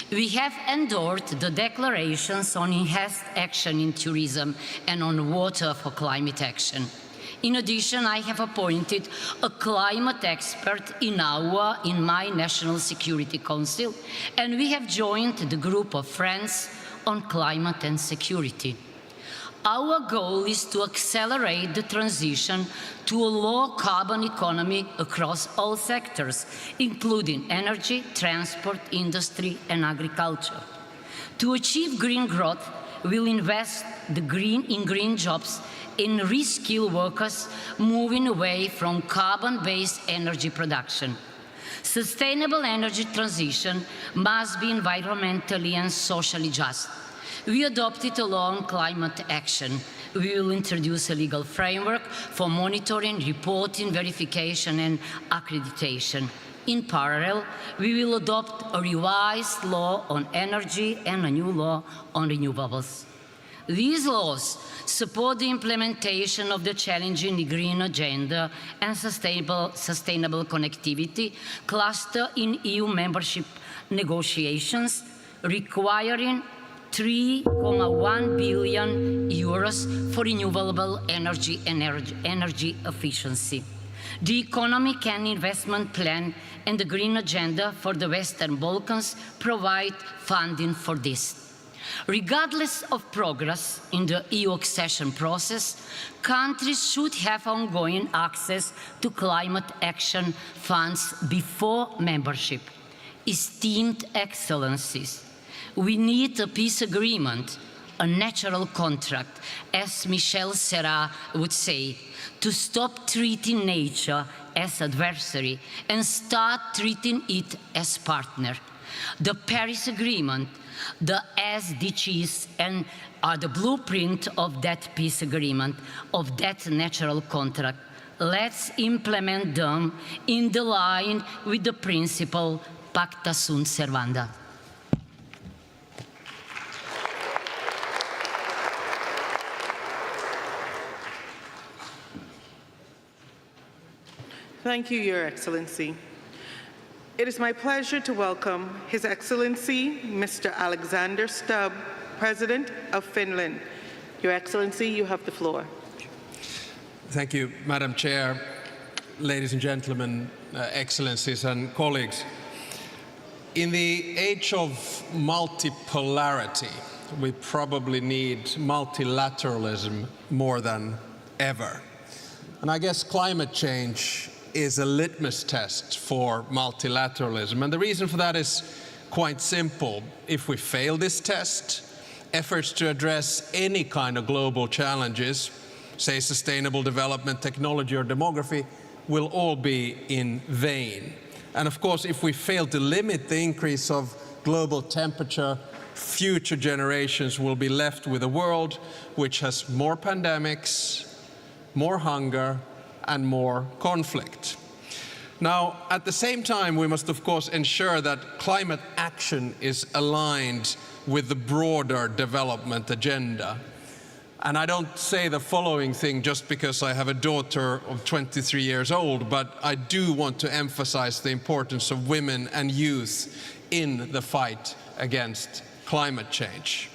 We have endorsed the declarations on enhanced action in tourism and on water for climate action. In addition, I have appointed a climate expert in my National Security Council, and we have joined the group of friends on climate and security. Our goal is to accelerate the transition to a low-carbon economy across all sectors, including energy, transport, industry, and agriculture. To achieve green growth, we'll invest in green jobs and reskill workers, moving away from carbon-based energy production. Sustainable energy transition must be environmentally and socially just. We adopted a law on climate action. We will introduce a legal framework for monitoring, reporting, verification, and accreditation. In parallel, we will adopt a revised law on energy and a new law on renewables. These laws support the implementation of the challenging green agenda and sustainable connectivity cluster in EU membership negotiations, requiring 3.1 billion euros for renewable energy and energy efficiency. The Economic and Investment Plan and the Green Agenda for the Western Balkans provide funding for this. Regardless of progress in the EU accession process, countries should have ongoing access to climate action funds before membership. Esteemed Excellencies, we need a peace agreement, a natural contract, as Michel Serra would say, to stop treating nature as adversary and start treating it as partner. The Paris Agreement, the SDGs, and are the blueprint of that peace agreement, of that natural contract. Let's implement them in the line with the principle Pacta sunt servanda. Thank you, Your Excellency. It is my pleasure to welcome His Excellency, Mr. Alexander Stubb, President of Finland. Your Excellency, you have the floor. Thank you, Madam Chair, ladies and gentlemen, Excellencies and colleagues. In the age of multipolarity, we probably need multilateralism more than ever. And I guess climate change is a litmus test for multilateralism. And the reason for that is quite simple. If we fail this test, efforts to address any kind of global challenges, say sustainable development, technology, or demography, will all be in vain. And of course, if we fail to limit the increase of global temperature, future generations will be left with a world which has more pandemics, more hunger, and more conflict. Now, at the same time, we must of course ensure that climate action is aligned with the broader development agenda. And I don't say the following thing just because I have a daughter of 23 years old, but I do want to emphasize the importance of women and youth in the fight against climate change.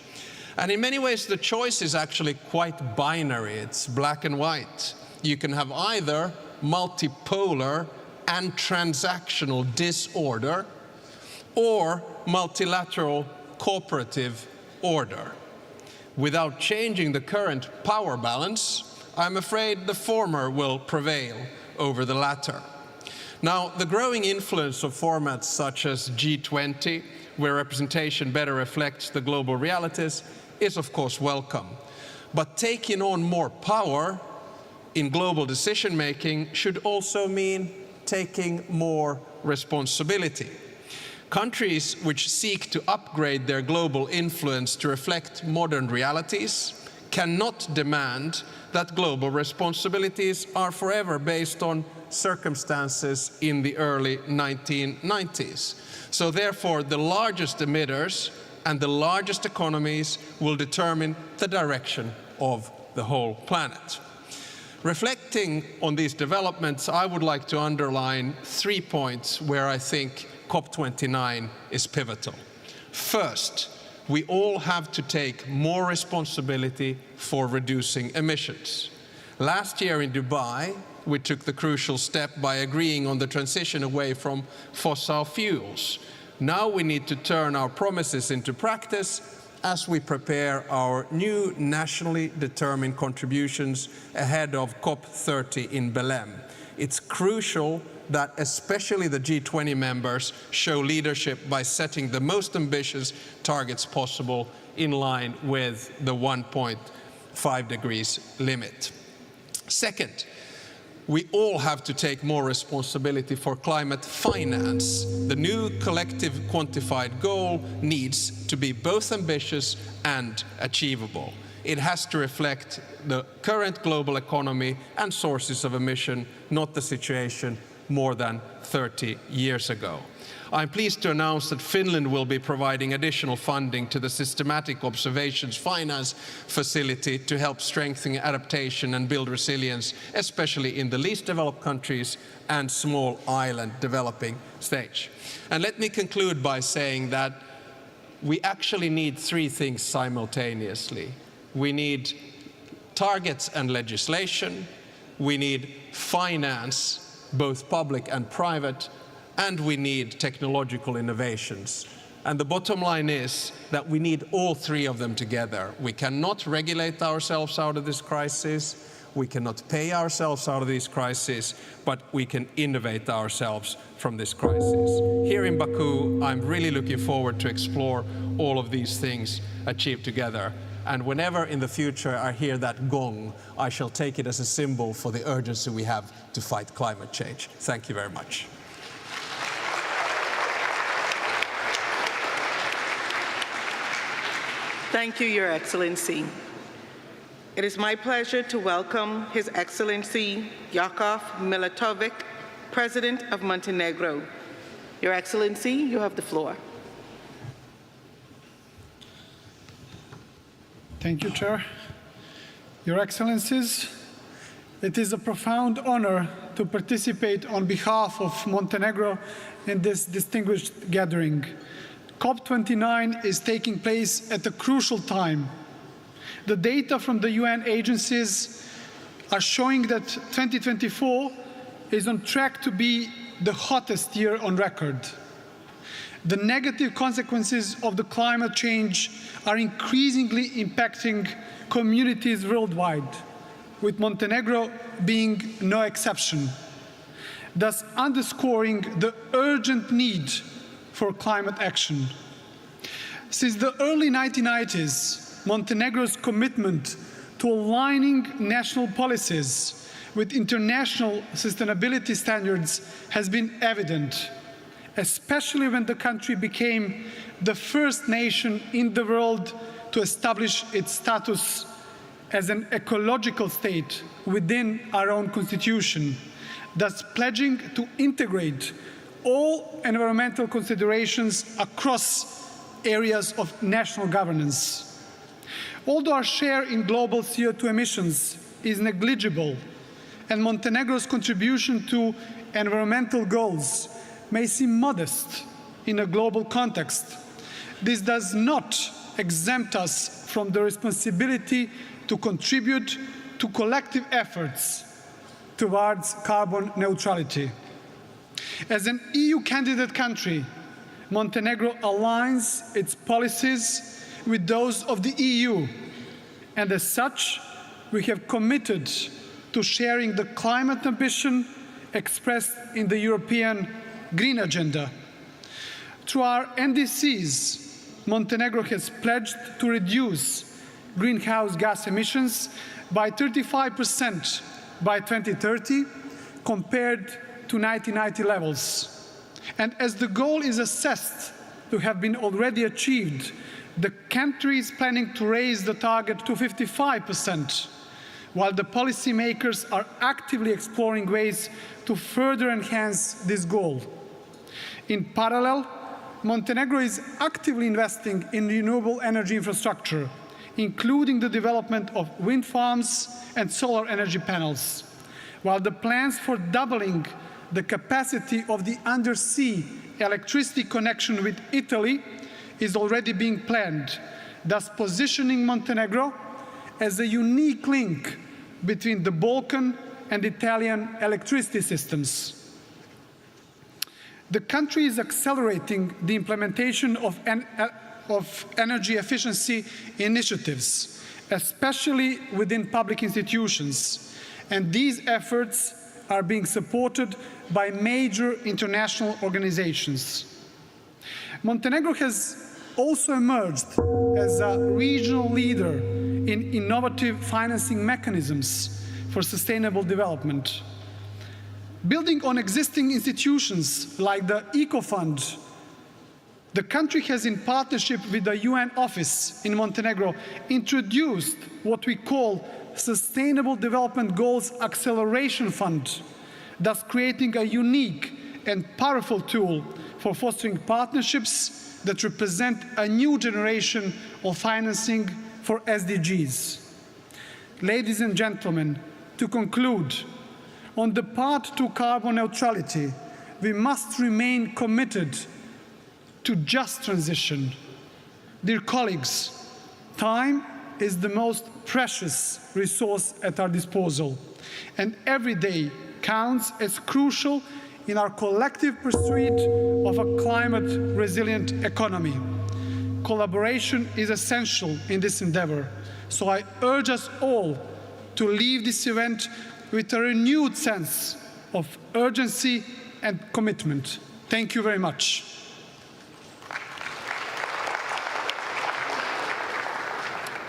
And in many ways, the choice is actually quite binary. It's black and white. You can have either multipolar and transactional disorder or multilateral cooperative order. Without changing the current power balance, I'm afraid the former will prevail over the latter. Now, the growing influence of formats such as G20, where representation better reflects the global realities, is of course welcome. But taking on more power in global decision-making should also mean taking more responsibility. Countries which seek to upgrade their global influence to reflect modern realities cannot demand that global responsibilities are forever based on circumstances in the early 1990s. So therefore, the largest emitters and the largest economies will determine the direction of the whole planet. Reflecting on these developments, I would like to underline 3 points where I think COP29 is pivotal. First, we all have to take more responsibility for reducing emissions. Last year in Dubai, we took the crucial step by agreeing on the transition away from fossil fuels. Now we need to turn our promises into practice as we prepare our new nationally determined contributions ahead of COP30 in Belém. It's crucial that especially the G20 members show leadership by setting the most ambitious targets possible in line with the 1.5 degrees limit. Second, we all have to take more responsibility for climate finance. The new collective quantified goal needs to be both ambitious and achievable. It has to reflect the current global economy and sources of emission, not the situation more than 30 years ago. I'm pleased to announce that Finland will be providing additional funding to the Systematic Observations Finance Facility to help strengthen adaptation and build resilience, especially in the least developed countries and small island developing stage. And let me conclude by saying that we actually need three things simultaneously. We need targets and legislation, we need finance, both public and private, and we need technological innovations. And the bottom line is that we need all three of them together. We cannot regulate ourselves out of this crisis, we cannot pay ourselves out of this crisis, but we can innovate ourselves from this crisis. Here in Baku, I'm really looking forward to explore all of these things achieved together. And whenever in the future I hear that gong, I shall take it as a symbol for the urgency we have to fight climate change. Thank you very much. Thank you, Your Excellency. It is my pleasure to welcome His Excellency Jakov Milatovic, President of Montenegro. Your Excellency, you have the floor. Thank you, Chair. Your Excellencies, it is a profound honor to participate on behalf of Montenegro in this distinguished gathering. COP29 is taking place at a crucial time. The data from the UN agencies are showing that 2024 is on track to be the hottest year on record. The negative consequences of the climate change are increasingly impacting communities worldwide, with Montenegro being no exception, thus underscoring the urgent need for climate action. Since the early 1990s, Montenegro's commitment to aligning national policies with international sustainability standards has been evident, especially when the country became the first nation in the world to establish its status as an ecological state within our own constitution, thus pledging to integrate all environmental considerations across areas of national governance. Although our share in global CO2 emissions is negligible and Montenegro's contribution to environmental goals may seem modest in a global context, this does not exempt us from the responsibility to contribute to collective efforts towards carbon neutrality. As an EU candidate country, Montenegro aligns its policies with those of the EU, and as such, we have committed to sharing the climate ambition expressed in the European Green Agenda. Through our NDCs, Montenegro has pledged to reduce greenhouse gas emissions by 35% by 2030 compared to 1990 levels. And as the goal is assessed to have been already achieved, the country is planning to raise the target to 55%, while the policymakers are actively exploring ways to further enhance this goal. In parallel, Montenegro is actively investing in renewable energy infrastructure, including the development of wind farms and solar energy panels, while the plans for doubling the capacity of the undersea electricity connection with Italy is already being planned, thus positioning Montenegro as a unique link between the Balkan and Italian electricity systems. The country is accelerating the implementation of energy efficiency initiatives, especially within public institutions, and these efforts are being supported by major international organizations. Montenegro has also emerged as a regional leader in innovative financing mechanisms for sustainable development. Building on existing institutions like the Eco Fund, the country has, in partnership with the UN office in Montenegro, introduced what we call Sustainable Development Goals Acceleration Fund, thus creating a unique and powerful tool for fostering partnerships that represent a new generation of financing for SDGs. Ladies and gentlemen, to conclude, on the path to carbon neutrality, we must remain committed to just transition. Dear colleagues, time is the most precious resource at our disposal, and every day counts as crucial in our collective pursuit of a climate-resilient economy. Collaboration is essential in this endeavor, so I urge us all to leave this event with a renewed sense of urgency and commitment. Thank you very much.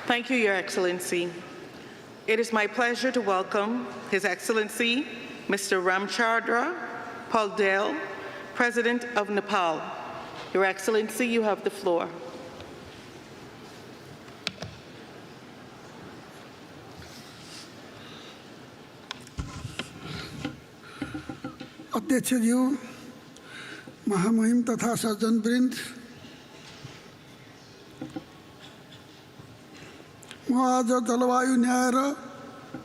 Thank you, Your Excellency. It is my pleasure to welcome His Excellency, Mr. Ramchandra Paldale, President of Nepal. Your Excellency, you have the floor. अध्यक्षज्यू, महामहिम तथा सज्जनवृन्द, म आज जलवायु न्याय र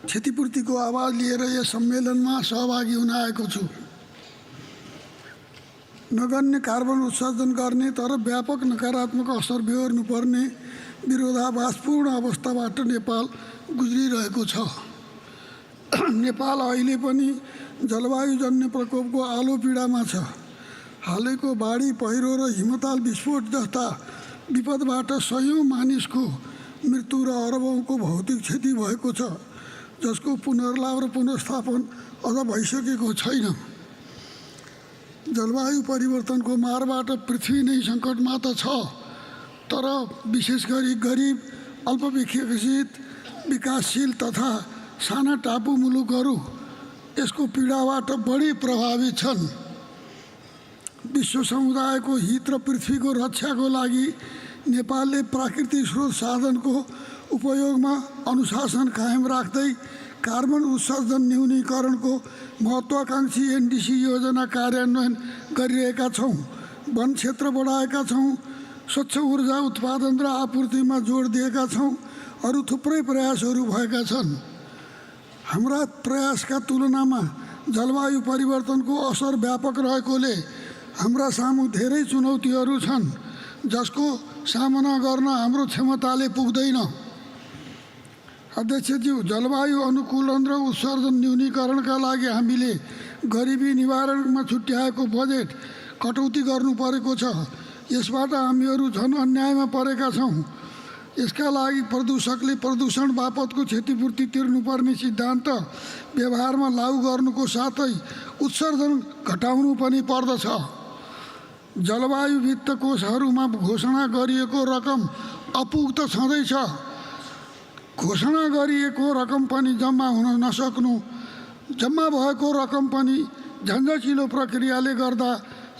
क्षतिपूर्तिको आवाज लिएर yes सम्मेलनमा सहभागी हुन आएको छु। नगण्य कार्बन उत्सर्जन गर्ने तर व्यापक नकारात्मक असर बेहोर्नुपर्ने विरोधाभासपूर्ण अवस्थाबाट नेपाल गुज्रिरहेको छ। नेपाल अहिले पनि जलवायुजन्य प्रकोपको आलो पीडामा छ। हालैको बाढी, पहिरो र हिमताल विस्फोट जस्ता विपदबाट सयौं मानिसको मृत्यु र अरबौंको भौतिक क्षति भएको छ, जसको पुनर्लाभ र पुनर्स्थापन अझ भइसकेको छैन। जलवायु परिवर्तनको मारबाट पृथ्वी नै सङ्कटमा त छ, तर विशेष गरी गरिब, अल्पविकसित, विकासशील तथा साना टापु मुलुकहरू यसको पीडाबाट बढी प्रभावित छन्। विश्व समुदायको हित र पृथ्वीको रक्षाको लागि नेपालले प्राकृतिक स्रोत साधनको उपयोगमा अनुशासन कायम राख्दै कार्बन उत्सर्जन न्यूनीकरणको महत्त्वाकांक्षी एनडीसी योजना कार्यान्वयन गरिरहेका छौँ। वन क्षेत्र बढाएका छौँ, स्वच्छ ऊर्जा उत्पादन र आपूर्तिमा जोड दिएका छौँ। अरू थुप्रै प्रयासहरू भएका छन्। हाम्रा प्रयासका तुलनामा जलवायु परिवर्तनको असर व्यापक रहेकोले हाम्रा सामु धेरै चुनौतीहरू छन्, जसको सामना गर्न हाम्रो क्षमताले पुग्दैन। अध्यक्षज्यू, जलवायु अनुकूलन र उत्सर्जन न्यूनीकरणका लागि हामीले गरिबी निवारणमा छुट्याएको बजेट कटौती गर्नु परेको छ। यसबाट हामीहरू झन् अन्यायमा परेका छौँ। यसका लागि प्रदूषकले प्रदूषण बापतको क्षतिपूर्ति तिर्नुपर्ने सिद्धान्त व्यवहारमा लागू गर्नुको साथै उत्सर्जन घटाउनु पनि पर्दछ। जलवायु वित्त कोषहरूमा घोषणा गरिएको रकम अपुग्त छँदैछ। घोषणा गरिएको रकम पनि जम्मा हुन नसक्नु, जम्मा भएको रकम पनि झन्झटिलो प्रक्रियाले गर्दा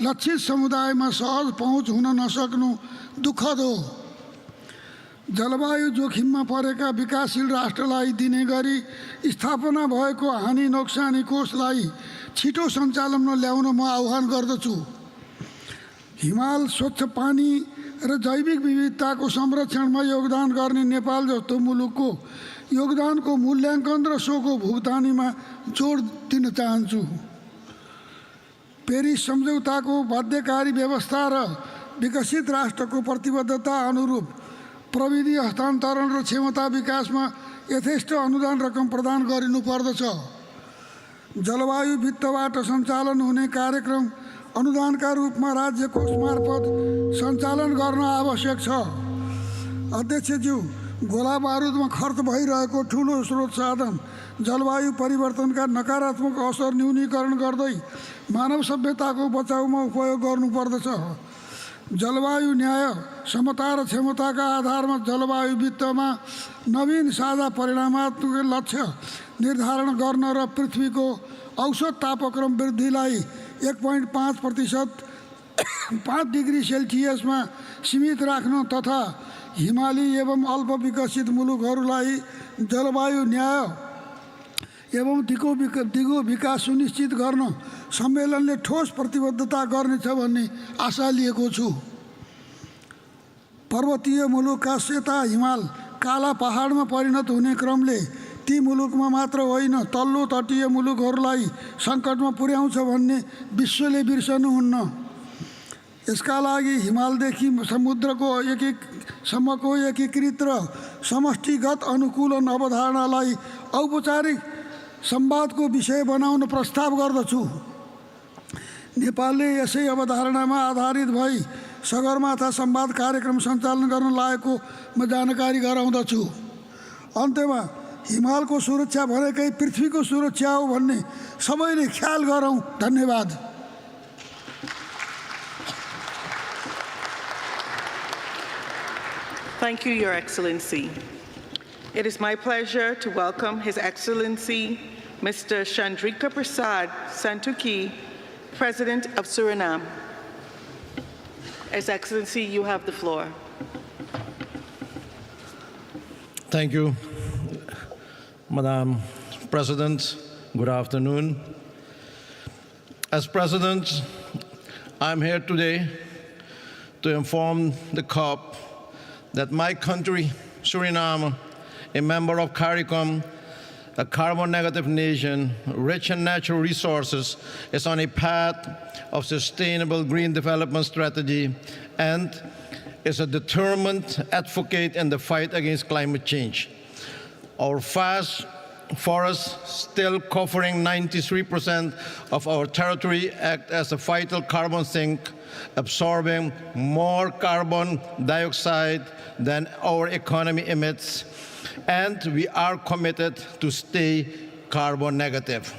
लक्षित समुदायमा सहज पहुँच हुन नसक्नु दुःखद हो। जलवायु जोखिममा परेका विकासशील राष्ट्रलाई दिने गरी स्थापना भएको हानि नोक्सानी कोषलाई छिटो सञ्चालनमा ल्याउन म आह्वान गर्दछु। हिमाल, स्वच्छ पानी र जैविक विविधताको संरक्षणमा योगदान गर्ने नेपाल जस्तो मुलुकको योगदानको मूल्याङ्कन र सोको भुक्तानीमा जोड दिन चाहन्छु। पेरिस सम्झौताको बाध्यकारी व्यवस्था र विकसित राष्ट्रको प्रतिबद्धता अनुरूप प्रविधि हस्तान्तरण र क्षमता विकासमा यथेष्ट अनुदान रकम प्रदान गरिनुपर्दछ। जलवायु वित्तबाट सञ्चालन हुने कार्यक्रम अनुदानका रूपमा राज्य कोष मार्फत सञ्चालन गर्न आवश्यक छ। अध्यक्षज्यू, गोला बारुदमा खर्च भइरहेको ठुलो स्रोत साधन जलवायु परिवर्तनका नकारात्मक असर न्यूनीकरण गर्दै मानव सभ्यताको बचाउमा उपयोग गर्नुपर्दछ। जलवायु न्याय, समता र क्षमताका आधारमा जलवायु वित्तमा नवीन साझा परिणामात्मक लक्ष्य निर्धारण गर्न र पृथ्वीको औसत तापक्रम वृद्धिलाई 1.5% 5 डिग्री सेल्सियसमा सीमित राख्न तथा हिमाली एवं अल्प विकसित मुलुकहरूलाई जलवायु न्याय एवं दिगो विकास सुनिश्चित गर्न सम्मेलनले ठोस प्रतिबद्धता गर्नेछ भन्ने आशा लिएको छु। पर्वतीय मुलुकका सेता हिमाल काला पहाडमा परिणत हुने क्रमले ती मुलुकमा मात्र होइन तल्लो तटीय मुलुकहरूलाई सङ्कटमा पुर्याउँछ भन्ने विश्वले बिर्सनुहुन्न। यसका लागि हिमालदेखि समुद्रको सम्मको एकीकृत र समष्टिगत अनुकूलन अवधारणालाई औपचारिक संवादको विषय बनाउन प्रस्ताव गर्दछु। नेपालले यसै अवधारणामा आधारित भई सगरमाथा संवाद कार्यक्रम सञ्चालन गर्न लागेको म जानकारी गराउँदछु। अन्त्यमा हिमालको सुरक्षा भनेकै पृथ्वीको सुरक्षा हो भन्ने सबैले ख्याल गरौँ। धन्यवाद। Thank you, Your Excellency. It is my pleasure to welcome His Excellency Mr. Chandrika Prasad Santokhi, President of Suriname. His Excellency, you have the floor. Thank you, Madam President. Good afternoon. As President, I'm here today to inform the COP that my country, Suriname, a member of CARICOM, a carbon-negative nation, rich in natural resources, is on a path of sustainable green development strategy and is a determined advocate in the fight against climate change. Our vast forests, still covering 93% of our territory, act as a vital carbon sink, absorbing more carbon dioxide than our economy emits, and we are committed to stay carbon negative.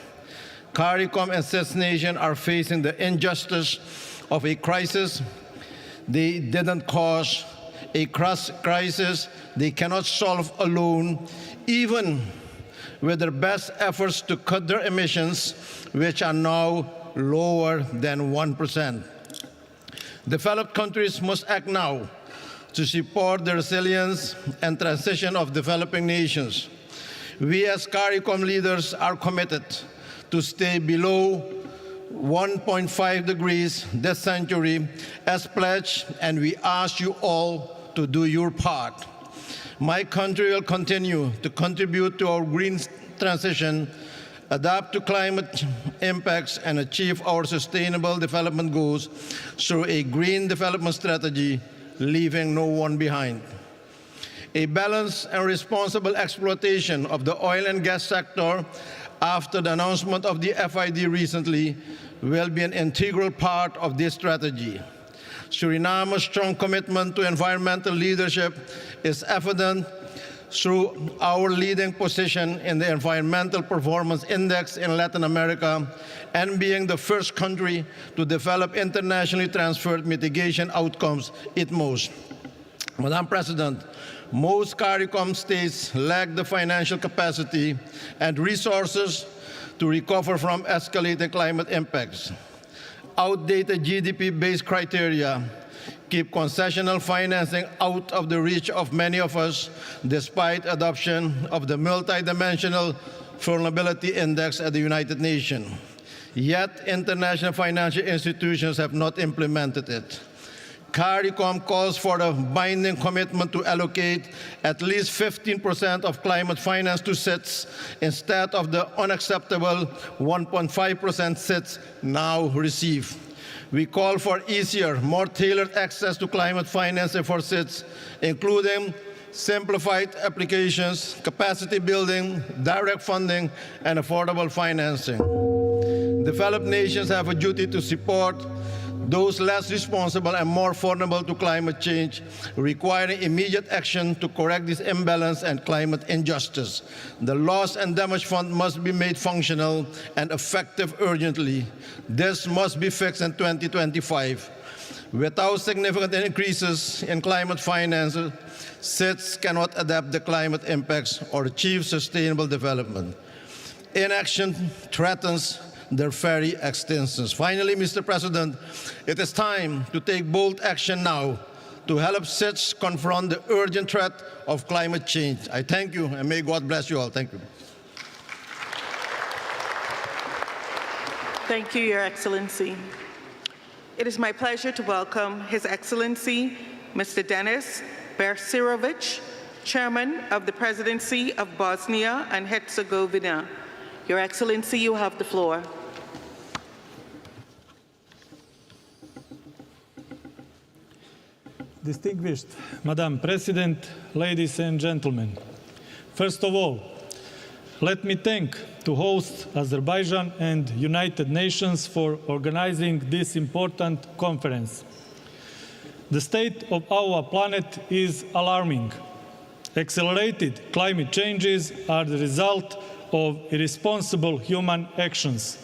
CARICOM and CIS nations are facing the injustice of a crisis they didn't cause, a crisis they cannot solve alone, even with their best efforts to cut their emissions, which are now lower than 1%. Developed countries must act now to support the resilience and transition of developing nations. We as CARICOM leaders are committed to stay below 1.5 degrees this century as pledged, and we ask you all to do your part. My country will continue to contribute to our green transition, adapt to climate impacts, and achieve our sustainable development goals through a green development strategy, leaving no one behind. A balanced and responsible exploitation of the oil and gas sector after the announcement of the FID recently will be an integral part of this strategy. Suriname's strong commitment to environmental leadership is evident through our leading position in the Environmental Performance Index in Latin America and being the first country to develop internationally transferred mitigation outcomes ITMOs. Madam President, most CARICOM states lack the financial capacity and resources to recover from escalating climate impacts. Outdated GDP-based criteria keep concessional financing out of the reach of many of us, despite adoption of the multidimensional vulnerability index at the United Nations. Yet, international financial institutions have not implemented it. CARICOM calls for a binding commitment to allocate at least 15% of climate finance to SITs instead of the unacceptable 1.5% SITs now receive. We call for easier, more tailored access to climate finance for SIDS, including simplified applications, capacity building, direct funding, and affordable financing. Developed nations have a duty to support those less responsible and more vulnerable to climate change, requiring immediate action to correct this imbalance and climate injustice. The Loss and Damage Fund must be made functional and effective urgently. This must be fixed in 2025. Without significant increases in climate finance, SIDS cannot adapt the climate impacts or achieve sustainable development. Inaction threatens their very existence. Finally, Mr. President, it is time to take bold action now to help SIDS confront the urgent threat of climate change. I thank you, and may God bless you all. Thank you. Thank you, Your Excellency. It is my pleasure to welcome His Excellency, Mr. Denis Bersirovic, Chairman of the Presidency of Bosnia and Herzegovina. Your Excellency, you have the floor. Distinguished Madam President, ladies and gentlemen, first of all, let me thank to host Azerbaijan and United Nations for organizing this important conference. The state of our planet is alarming. Accelerated climate changes are the result of irresponsible human actions.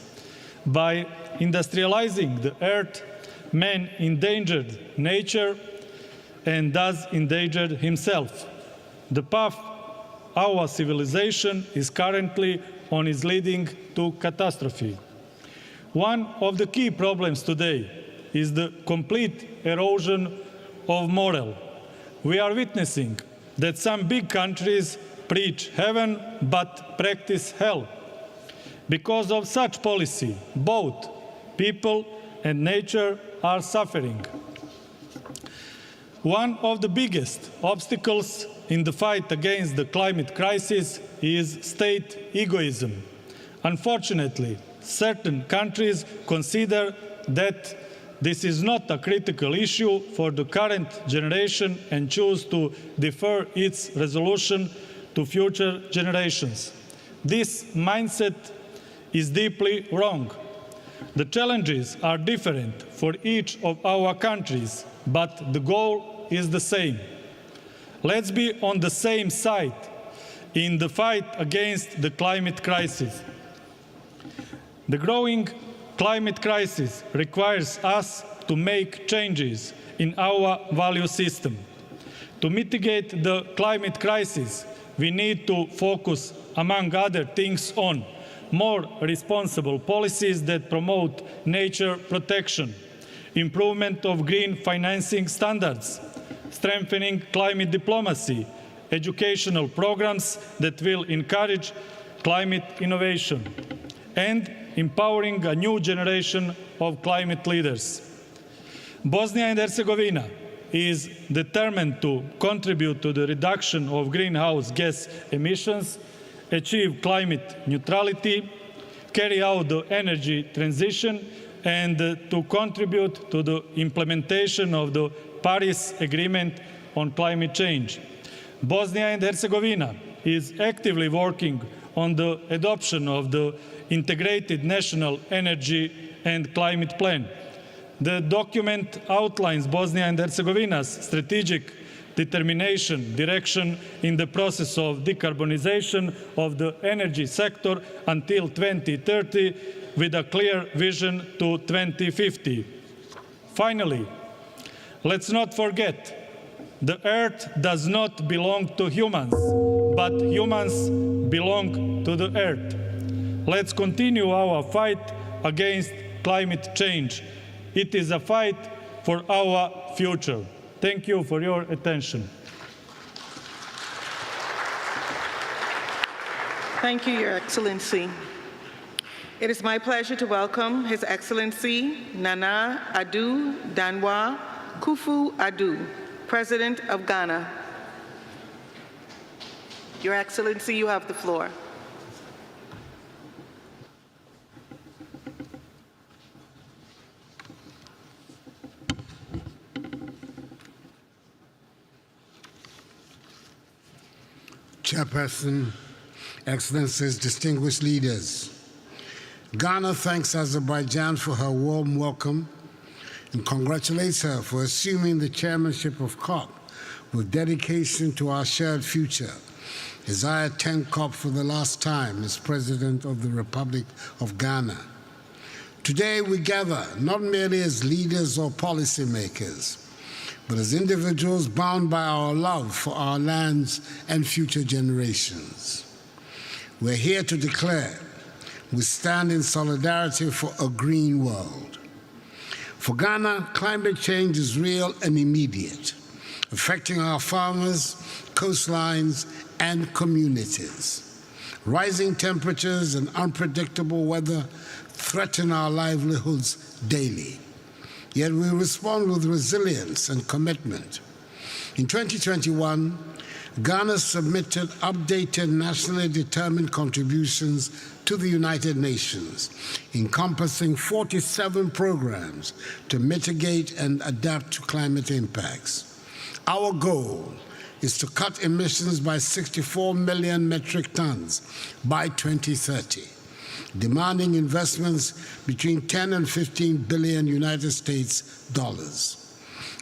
By industrializing the earth, man endangered nature and thus endangered himself. The path our civilization is currently on is leading to catastrophe. One of the key problems today is the complete erosion of moral. We are witnessing that some big countries preach heaven but practice hell. Because of such policy, both people and nature are suffering. One of the biggest obstacles in the fight against the climate crisis is state egoism. Unfortunately, certain countries consider that this is not a critical issue for the current generation and choose to defer its resolution to future generations. This mindset is deeply wrong. The challenges are different for each of our countries, but the goal is the same. Let's be on the same side in the fight against the climate crisis. The growing climate crisis requires us to make changes in our value system. To mitigate the climate crisis, we need to focus, among other things, on more responsible policies that promote nature protection, improvement of green financing standards, strengthening climate diplomacy, educational programs that will encourage climate innovation, and empowering a new generation of climate leaders. Bosnia and Herzegovina is determined to contribute to the reduction of greenhouse gas emissions, achieve climate neutrality, carry out the energy transition, and to contribute to the implementation of the Paris Agreement on climate change. Bosnia and Herzegovina is actively working on the adoption of the Integrated National Energy and Climate Plan. The document outlines Bosnia and Herzegovina's strategic determination, direction in the process of decarbonization of the energy sector until 2030, with a clear vision to 2050. Finally, let's not forget, the earth does not belong to humans, but humans belong to the earth. Let's continue our fight against climate change. It is a fight for our future. Thank you for your attention. Thank you, Your Excellency. It is my pleasure to welcome His Excellency Nana Addo Danwa Kufu-Addo, President of Ghana. Your Excellency, you have the floor. Chairperson, Excellencies, distinguished leaders. Ghana thanks Azerbaijan for her warm welcome and congratulates her for assuming the chairmanship of COP with dedication to our shared future, as I attend COP for the last time as President of the Republic of Ghana. Today we gather not merely as leaders or policymakers, but as individuals bound by our love for our lands and future generations. We're here to declare we stand in solidarity for a green world. For Ghana, climate change is real and immediate, affecting our farmers, coastlines, and communities. Rising temperatures and unpredictable weather threaten our livelihoods daily. Yet we respond with resilience and commitment. In 2021, Ghana submitted updated nationally determined contributions to the United Nations, encompassing 47 programs to mitigate and adapt to climate impacts. Our goal is to cut emissions by 64 million metric tons by 2030, demanding investments between 10 and 15 billion United States dollars.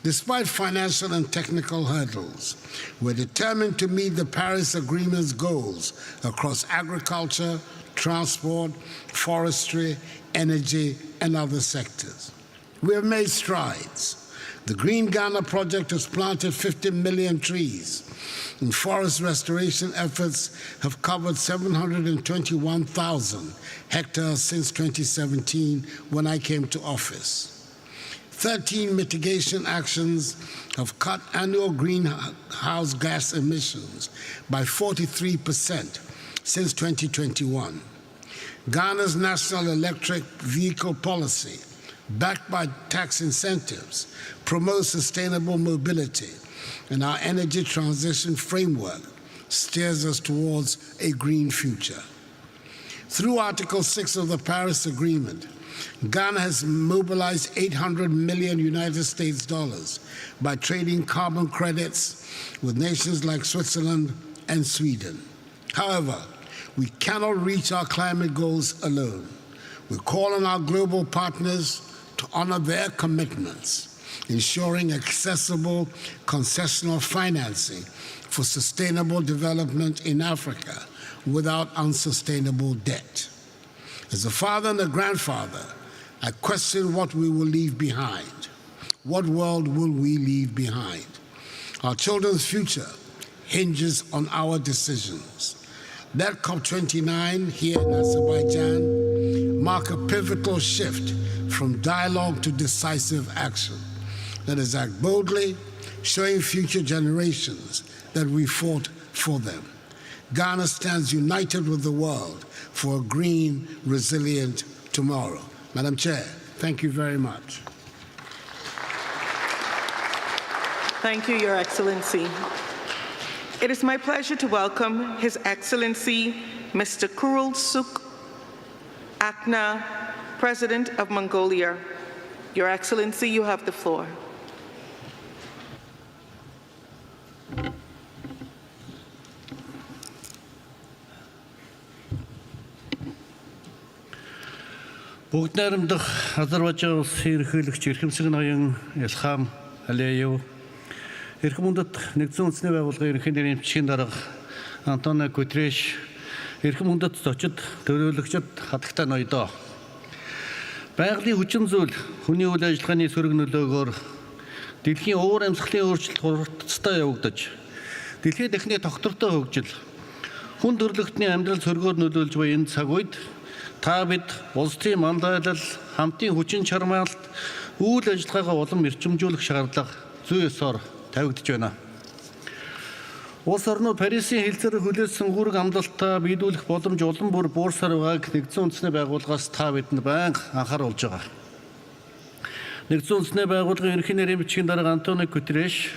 Despite financial and technical hurdles, we're determined to meet the Paris Agreement's goals across agriculture, transport, forestry, energy, and other sectors. We have made strides. The Green Ghana project has planted 50 million trees, and forest restoration efforts have covered 721,000 hectares since 2017 when I came to office. 13 mitigation actions have cut annual greenhouse gas emissions by 43% since 2021. Ghana's national electric vehicle policy, backed by tax incentives, promotes sustainable mobility, and our energy transition framework steers us towards a green future. Through Article 6 of the Paris Agreement, Ghana has mobilized 800 million United States dollars by trading carbon credits with nations like Switzerland and Sweden. However, we cannot reach our climate goals alone. We call on our global partners to honor their commitments, ensuring accessible concessional financing for sustainable development in Africa without unsustainable debt. As a father and a grandfather, I question what we will leave behind. What world will we leave behind? Our children's future hinges on our decisions. Let COP29 here in Azerbaijan mark a pivotal shift from dialogue to decisive action. Let us act boldly, showing future generations that we fought for them. Ghana stands united with the world for a green, resilient tomorrow. Madam Chair, thank you very much. Thank you, Your Excellency. It is my pleasure to welcome His Excellency Mr. Kurulsuk Akna, President of Mongolia. Your Excellency, you have the floor. Бүгд найрамдах Азербайджан улсын ерөнхийлөгч эрхэмсэг ноён Илхам Алиев, эрхэм хүндэт нэгдсэн үндэсний байгууллагын ерөнхий нэрийн бичгийн дарга Антонио Гутерриш, эрхэм хүндэт зочид төлөөлөгчид хатагтай ноёдоо. Байгалийн хүчин зүйл хүний үйл ажиллагааны сөрөг нөлөөгөөр дэлхийн уур амьсгалын өөрчлөлт хурдцтай явагдаж, дэлхийн техникийн тогтвортой хөгжил, хүн төрөлхтний амьдрал сөргөөр нөлөөлж буй энэ цаг үед та бид улс төрийн мандайлал, хамтын хүчин чармаалт, үйл ажиллагаагаа улам эрчимжүүлэх шаардлага зүй ёсоор тавигдж байна. Улс орнууд Парисын хэлцээр хүлээсэн үүрэг амлалтаа биелүүлэх боломж улам бүр буурсаар байгааг нэгдсэн үндэсний байгууллагаас та бидэнд байнга анхааруулж байгаа. Нэгдсэн үндэсний байгууллагын ерөнхий нэрийн бичгийн дарга Антонио Гутерриш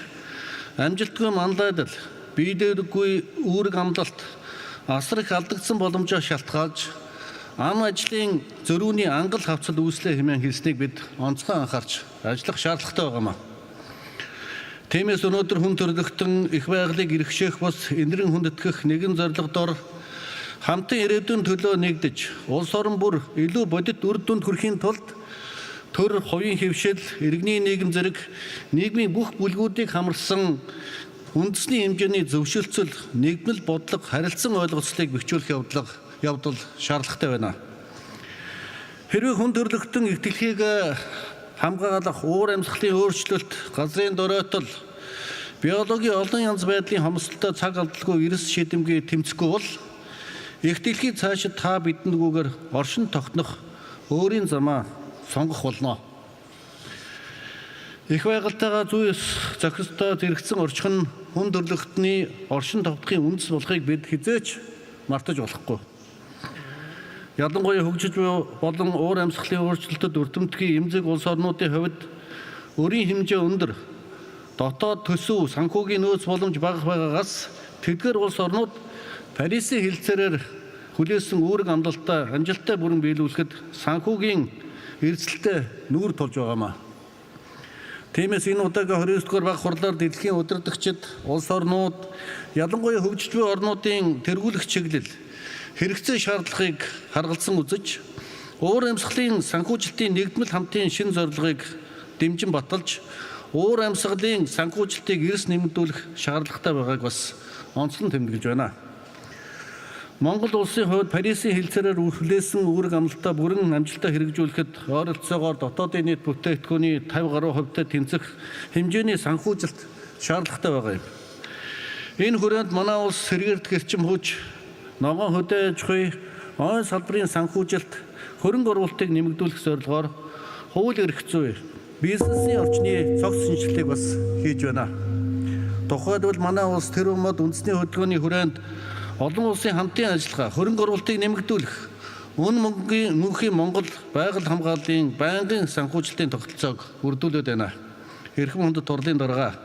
амжилтгүй мандайлал, биелүүлэггүй үүрэг амлалт, асар их алдагдсан боломжоо шалтгаалж ам ажлын зөрүүний ангал хавцал үүслэ хэмээн хэлснийг бид онцгой анхаарч ажиллах шаардлагатай байгаамаа. Тиймээс өнөөдөр хүн төрөлхтөн их байгалыг эрхшээх бус энэрэн хүндэтгэх нэгэн зорилгодоор хамтан ирээдүйн төлөө нэгдэж улс орон бүр илүү бодит үр дүнд хүрэхийн тулд төр, хувийн хэвшил, иргэний нийгэм зэрэг нийгмийн бүх бүлгүүдийг хамарсан үндэсний хэмжээний зөвшөлтсөл, нэгдмэл бодлого, харилцан ойлголцлыг бэхжүүлэх явдал шаардлагатай байна. Хэрвээ хүн төрөлхтөн их дэлхийг хамгаалах уур амьсгалын өөрчлөлт, газрын доройтол, биологийн олон янз байдлын хомсдолтой цаг алдалгүй эрс шийдэмгий тэмцэхгүй бол их дэлхий цаашид та бидэндгүйгээр оршин тогтнох өөрийн замаа сонгох болно. Их байгальтайгаа зүйс зохистой зэрэгцэн орчин хүн төрөлхтний оршин тогтохын үндэс болохыг бид хизээч мартаж болохгүй. Ялангуяа хөгжиж болон уур амьсгалын өөрчлөлтөд өртөмтгий эмзэг улс орнуудын хувьд өрийн хэмжээ өндөр, дотоод төсөв, санхүүгийн нөөц боломж бага байгаагаас тэдгээр улс орнууд Парисын хэлцээрээр хүлээсэн үүрэг амлалтаа амжилттай бүрэн биелүүлэхэд санхүүгийн эрсдэлтэй нүүр тулж байгаамаа. Тиймээс энэ удаагийн 29-р баг хурлаар дэлхийн удирдагчид, улс орнууд, ялангуяа хөгжиж буй орнуудын тэргүүлэх чиглэл хэрэгцээ шаардлагыг харгалзан үзэж, уур амьсгалын санхүүжилтийн нэгдмэл хамтын шинэ зорилгыг дэмжин баталж, уур амьсгалын санхүүжилтийг эрс нэмэгдүүлэх шаардлагатай байгааг бас онцлон тэмдэглэж байна. Монгол улсын хувьд Парисын хэлцээрээр хүлээсэн үүрэг амлалтаа бүрэн амжилттай хэрэгжүүлэхэд ойролцоогоор дотоодын нийт бүтээгдэхүүний 50 гаруй хувьтай тэнцэх хэмжээний санхүүжилт шаардлагатай байгаа юм. Энэ хүрээнд манай улс сэргээрт гэрчим хүч, ногоон хөдөө аж ахуй, ойн салбарын санхүүжилт, хөрөнгө оруулалтыг нэмэгдүүлэх зорилгоор хууль эрх зүй, бизнесийн орчны цогц шинжилгээг бас хийж байна. Тухайлбал манай улс тэр умод үндэсний хөдөлгөөний хүрээнд олон улсын хамтын ажиллагаа, хөрөнгө оруулалтыг нэмэгдүүлэх, мөнхийн Монгол байгаль хамгааллын байнгын санхүүжилтийн тогтолцоог бүрдүүлээд байна. Эрхэм хүндэт турлын дарга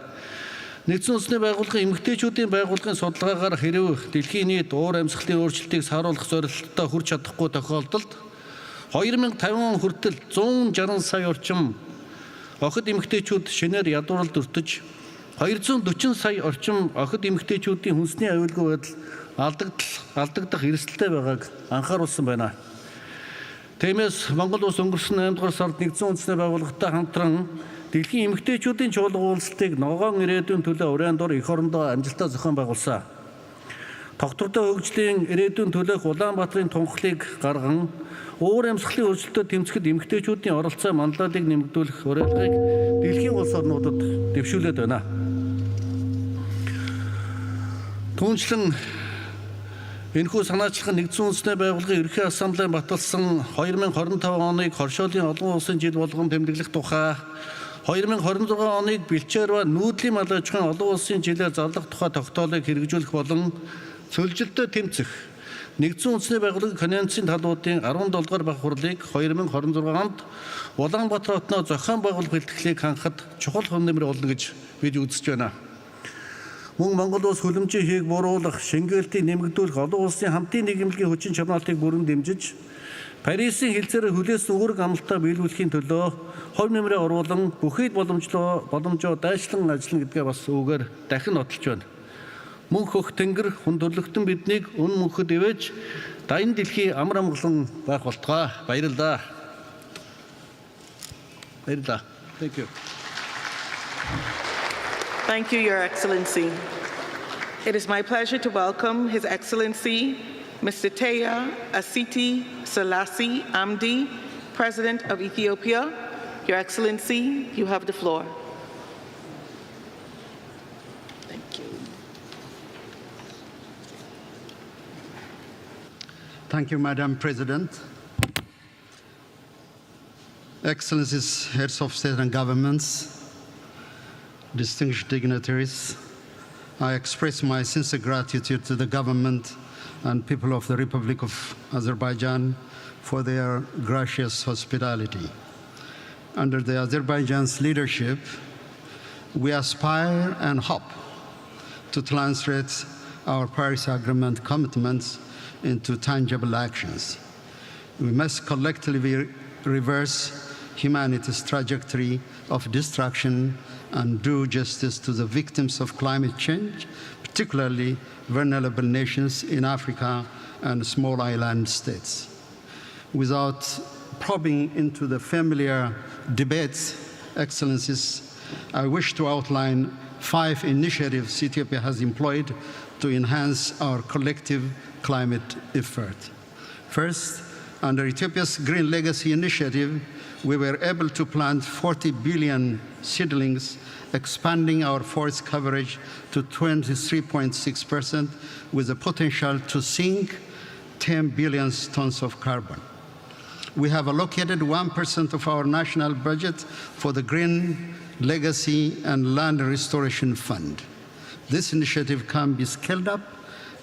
Нэгдсэн улсны байгууллагын эмэгтэйчүүдийн байгууллагын судалгаагаар хэрв дэлхийн нийт уур амьсгалын өөрчлөлтийг сааруулах зорилттой хүрч чадахгүй тохиолдолд 2050 он хүртэл 160 сая орчим охид эмэгтэйчүүд шинээр ядууралд өртөж 240 сая орчим охид эмэгтэйчүүдийн хүнсний аюулгүй байдал алдагдах эрсдэлтэй байгааг анхааруулсан байна. Тиймээс Монгол улс өнгөрсөн 8 дугаар сард нэгдсэн үндэсний байгууллагатай хамтран дэлхийн эмэгтэйчүүдийн чуулга уулзалтыг ногоон ирээдүйн төлөө уран дор эх орондоо амжилттай зохион байгуулсан. Тогтвортой хөгжлийн ирээдүйн төлөөх Улаанбаатарын тунхлыг гарган уур амьсгалын өөрчлөлтөд тэмцэхэд эмэгтэйчүүдийн оролцоо манлайлалыг нэмэгдүүлэх уриалгыг дэлхийн улс орнуудад дэвшүүлээд байна. Түүнчлэн энэхүү санаачлагын нэгдсэн үндэсний байгууллагын ерөнхий ассамблеийн баталсан 2025 оныг хоршоолын олон улсын жил болгон тэмдэглэх тухай 2026 оныг бэлчээр ба нүүдлийн мал аж ахуйн олон улсын жилээр зарлах тухай тогтоолыг хэрэгжүүлэх болон цөлжилтөд тэмцэх нэгдсэн үндэсний байгууллагын конвенцийн талуудын 17 дугаар баг хурлыг 2026 онд Улаанбаатар хотноо зохион байгуулах бэлтгэлийг хангахад чухал хүнд нэмэр болно гэж бид үзэж байна. Мөн Монгол улс хүлэмжийн хийг бууруулах, шингээлтийг нэмэгдүүлэх, олон улсын хамтын нийгэмлэгийн хүчин чармаалтыг бүрэн дэмжиж, Парисын хэлцээрээр хүлээсэн үүрэг амлалтаа биелүүлэхийн төлөө хувь нэмрээ оруулан бүхий боломжоо дайшлан ажиллана гэдгээ бас үгээр дахин нотолж байна. Мөн хөх тэнгэр хүн төрлөختөн биднийг үн мөнхөд ивэж, дайны дэлхий амар амгалан байх болтугай. Баярлалаа. Баярлалаа. Thank you. Thank you, Your Excellency. It is my pleasure to welcome His Excellency, Mr. Teya Asiti Selassie Amdi, President of Ethiopia. Your Excellency, you have the floor. Thank you. Thank you, Madam President. Excellencies, heads of state and governments, distinguished dignitaries, I express my sincere gratitude to the government and people of the Republic of Azerbaijan for their gracious hospitality. Under the Azerbaijan's leadership, we aspire and hope to translate our Paris Agreement commitments into tangible actions. We must collectively reverse humanity's trajectory of destruction and do justice to the victims of climate change, particularly vulnerable nations in Africa and small island states. Without probing into the familiar debates, Excellencies, I wish to outline 5 initiatives Ethiopia has employed to enhance our collective climate effort. First, under Ethiopia's Green Legacy Initiative, we were able to plant 40 billion seedlings, expanding our forest coverage to 23.6% with the potential to sink 10 billion tons of carbon. We have allocated 1% of our national budget for the Green Legacy and Land Restoration Fund. This initiative can be scaled up,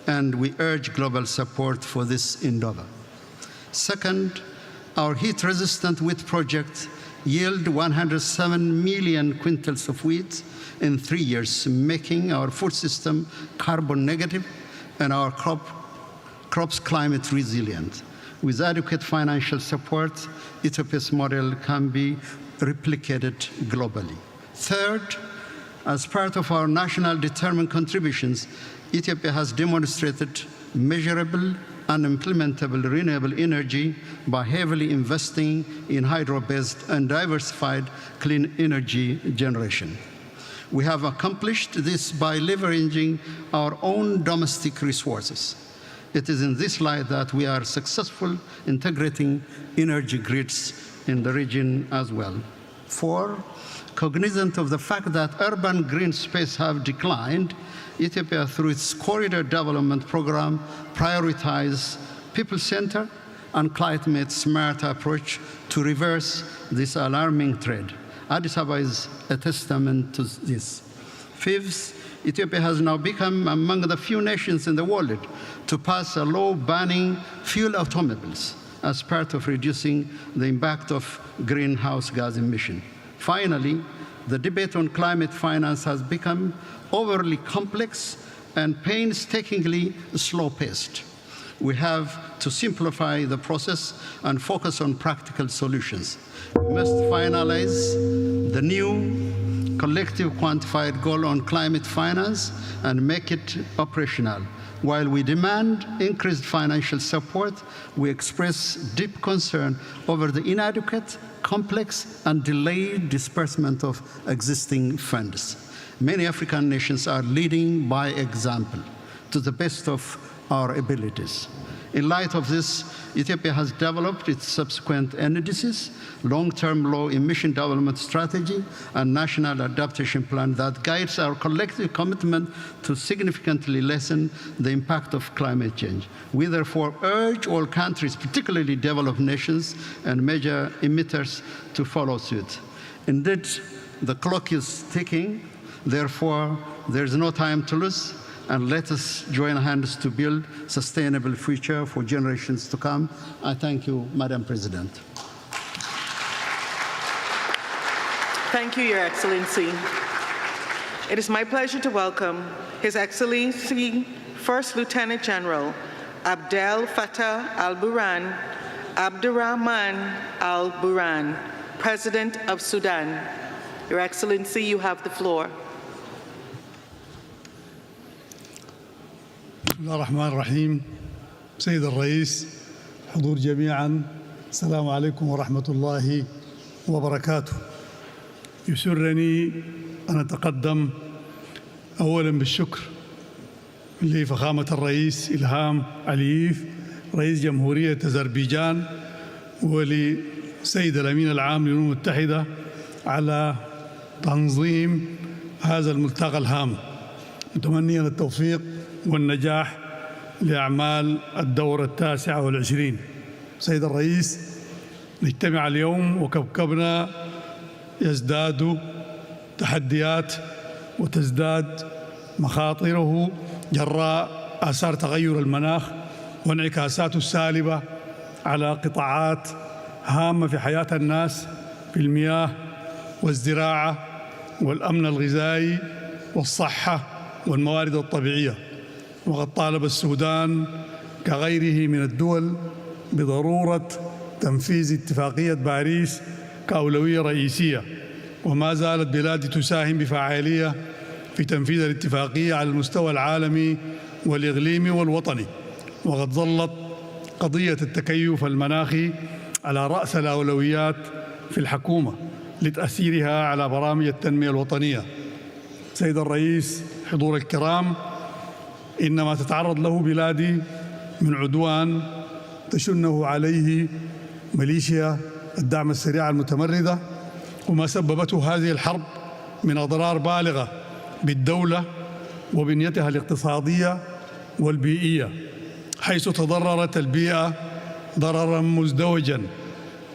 and we urge global support for this endeavor. Second, our heat-resistant wheat project yield 107 million quintals of wheat in 3 years, making our food system carbon negative and our crops climate resilient. With adequate financial support, Ethiopia's model can be replicated globally. Third, as part of our national determined contributions, Ethiopia has demonstrated measurable and implementable renewable energy by heavily investing in hydro-based and diversified clean energy generation. We have accomplished this by leveraging our own domestic resources. It is in this light that we are successful integrating energy grids in the region as well. 4, cognizant of the fact that urban green space have declined, Ethiopia, through its corridor development program, prioritizes people-centered and climate-smart approach to reverse this alarming trend. Addis Ababa is a testament to this. 5th, Ethiopia has now become among the few nations in the world to pass a law banning fuel automobiles as part of reducing the impact of greenhouse gas emission. Finally, the debate on climate finance has become overly complex and painstakingly slow-paced. We have to simplify the process and focus on practical solutions. We must finalize the new collective quantified goal on climate finance and make it operational. While we demand increased financial support, we express deep concern over the inadequate, complex, and delayed disbursement of existing funds. Many African nations are leading by example to the best of our abilities. In light of this, Ethiopia has developed its subsequent NDCs, long-term low emission development strategy, and national adaptation plan that guides our collective commitment to significantly lessen the impact of climate change. We therefore urge all countries, particularly developed nations and major emitters, to follow suit. Indeed, the clock is ticking. Therefore, there is no time to lose, and let us join hands to build a sustainable future for generations to come. I thank you, Madam President. Thank you, Your Excellency. It is my pleasure to welcome His Excellency First Lieutenant General Abdel Fattah al-Burhan, Abdurrahman al-Burhan, President of Sudan. Your Excellency, you have the floor. بسم الله الرحمن الرحيم. سيد الرئيس، حضور جميعا، السلام عليكم ورحمة الله وبركاته. يسرني أن أتقدم أولا بالشكر لفخامة الرئيس إلهام علييف رئيس جمهورية أذربيجان ولسيد الأمين العام للأمم المتحدة على تنظيم هذا الملتقى الهام، متمنيا التوفيق والنجاح لأعمال الدورة 29. سيد الرئيس، نجتمع اليوم وكوكبنا يزداد تحديات وتزداد مخاطره جراء آثار تغير المناخ وانعكاساته السالبة على قطاعات هامة في حياة الناس في المياه والزراعة والأمن الغذائي والصحة والموارد الطبيعية. وقد طالب السودان كغيره من الدول بضرورة تنفيذ اتفاقية باريس كأولوية رئيسية، وما زالت بلادي تساهم بفعالية في تنفيذ الاتفاقية على المستوى العالمي والإقليمي والوطني. وقد ظلت قضية التكيف المناخي على رأس الأولويات في الحكومة لتأثيرها على برامج التنمية الوطنية. سيد الرئيس، حضور الكرام، إنما تتعرض له بلادي من عدوان تشنه عليه ميليشيا الدعم السريع المتمردة، وما سببته هذه الحرب من أضرار بالغة بالدولة وبنيتها الاقتصادية والبيئية، حيث تضررت البيئة ضرراً مزدوجاً.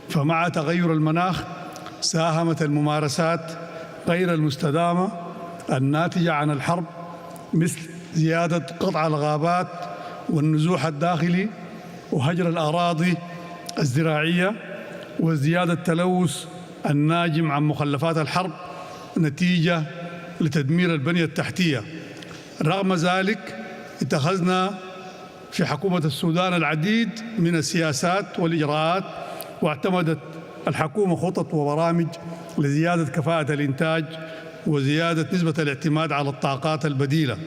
فمع تغير المناخ ساهمت الممارسات غير المستدامة الناتجة عن الحرب، مثل زيادة قطع الغابات والنزوح الداخلي وهجر الأراضي الزراعية وزيادة التلوث الناجم عن مخلفات الحرب نتيجة لتدمير البنية التحتية. رغم ذلك اتخذنا في حكومة السودان العديد من السياسات والإجراءات، واعتمدت الحكومة خطط وبرامج لزيادة كفاءة الإنتاج وزيادة نسبة الاعتماد على الطاقات البديلة.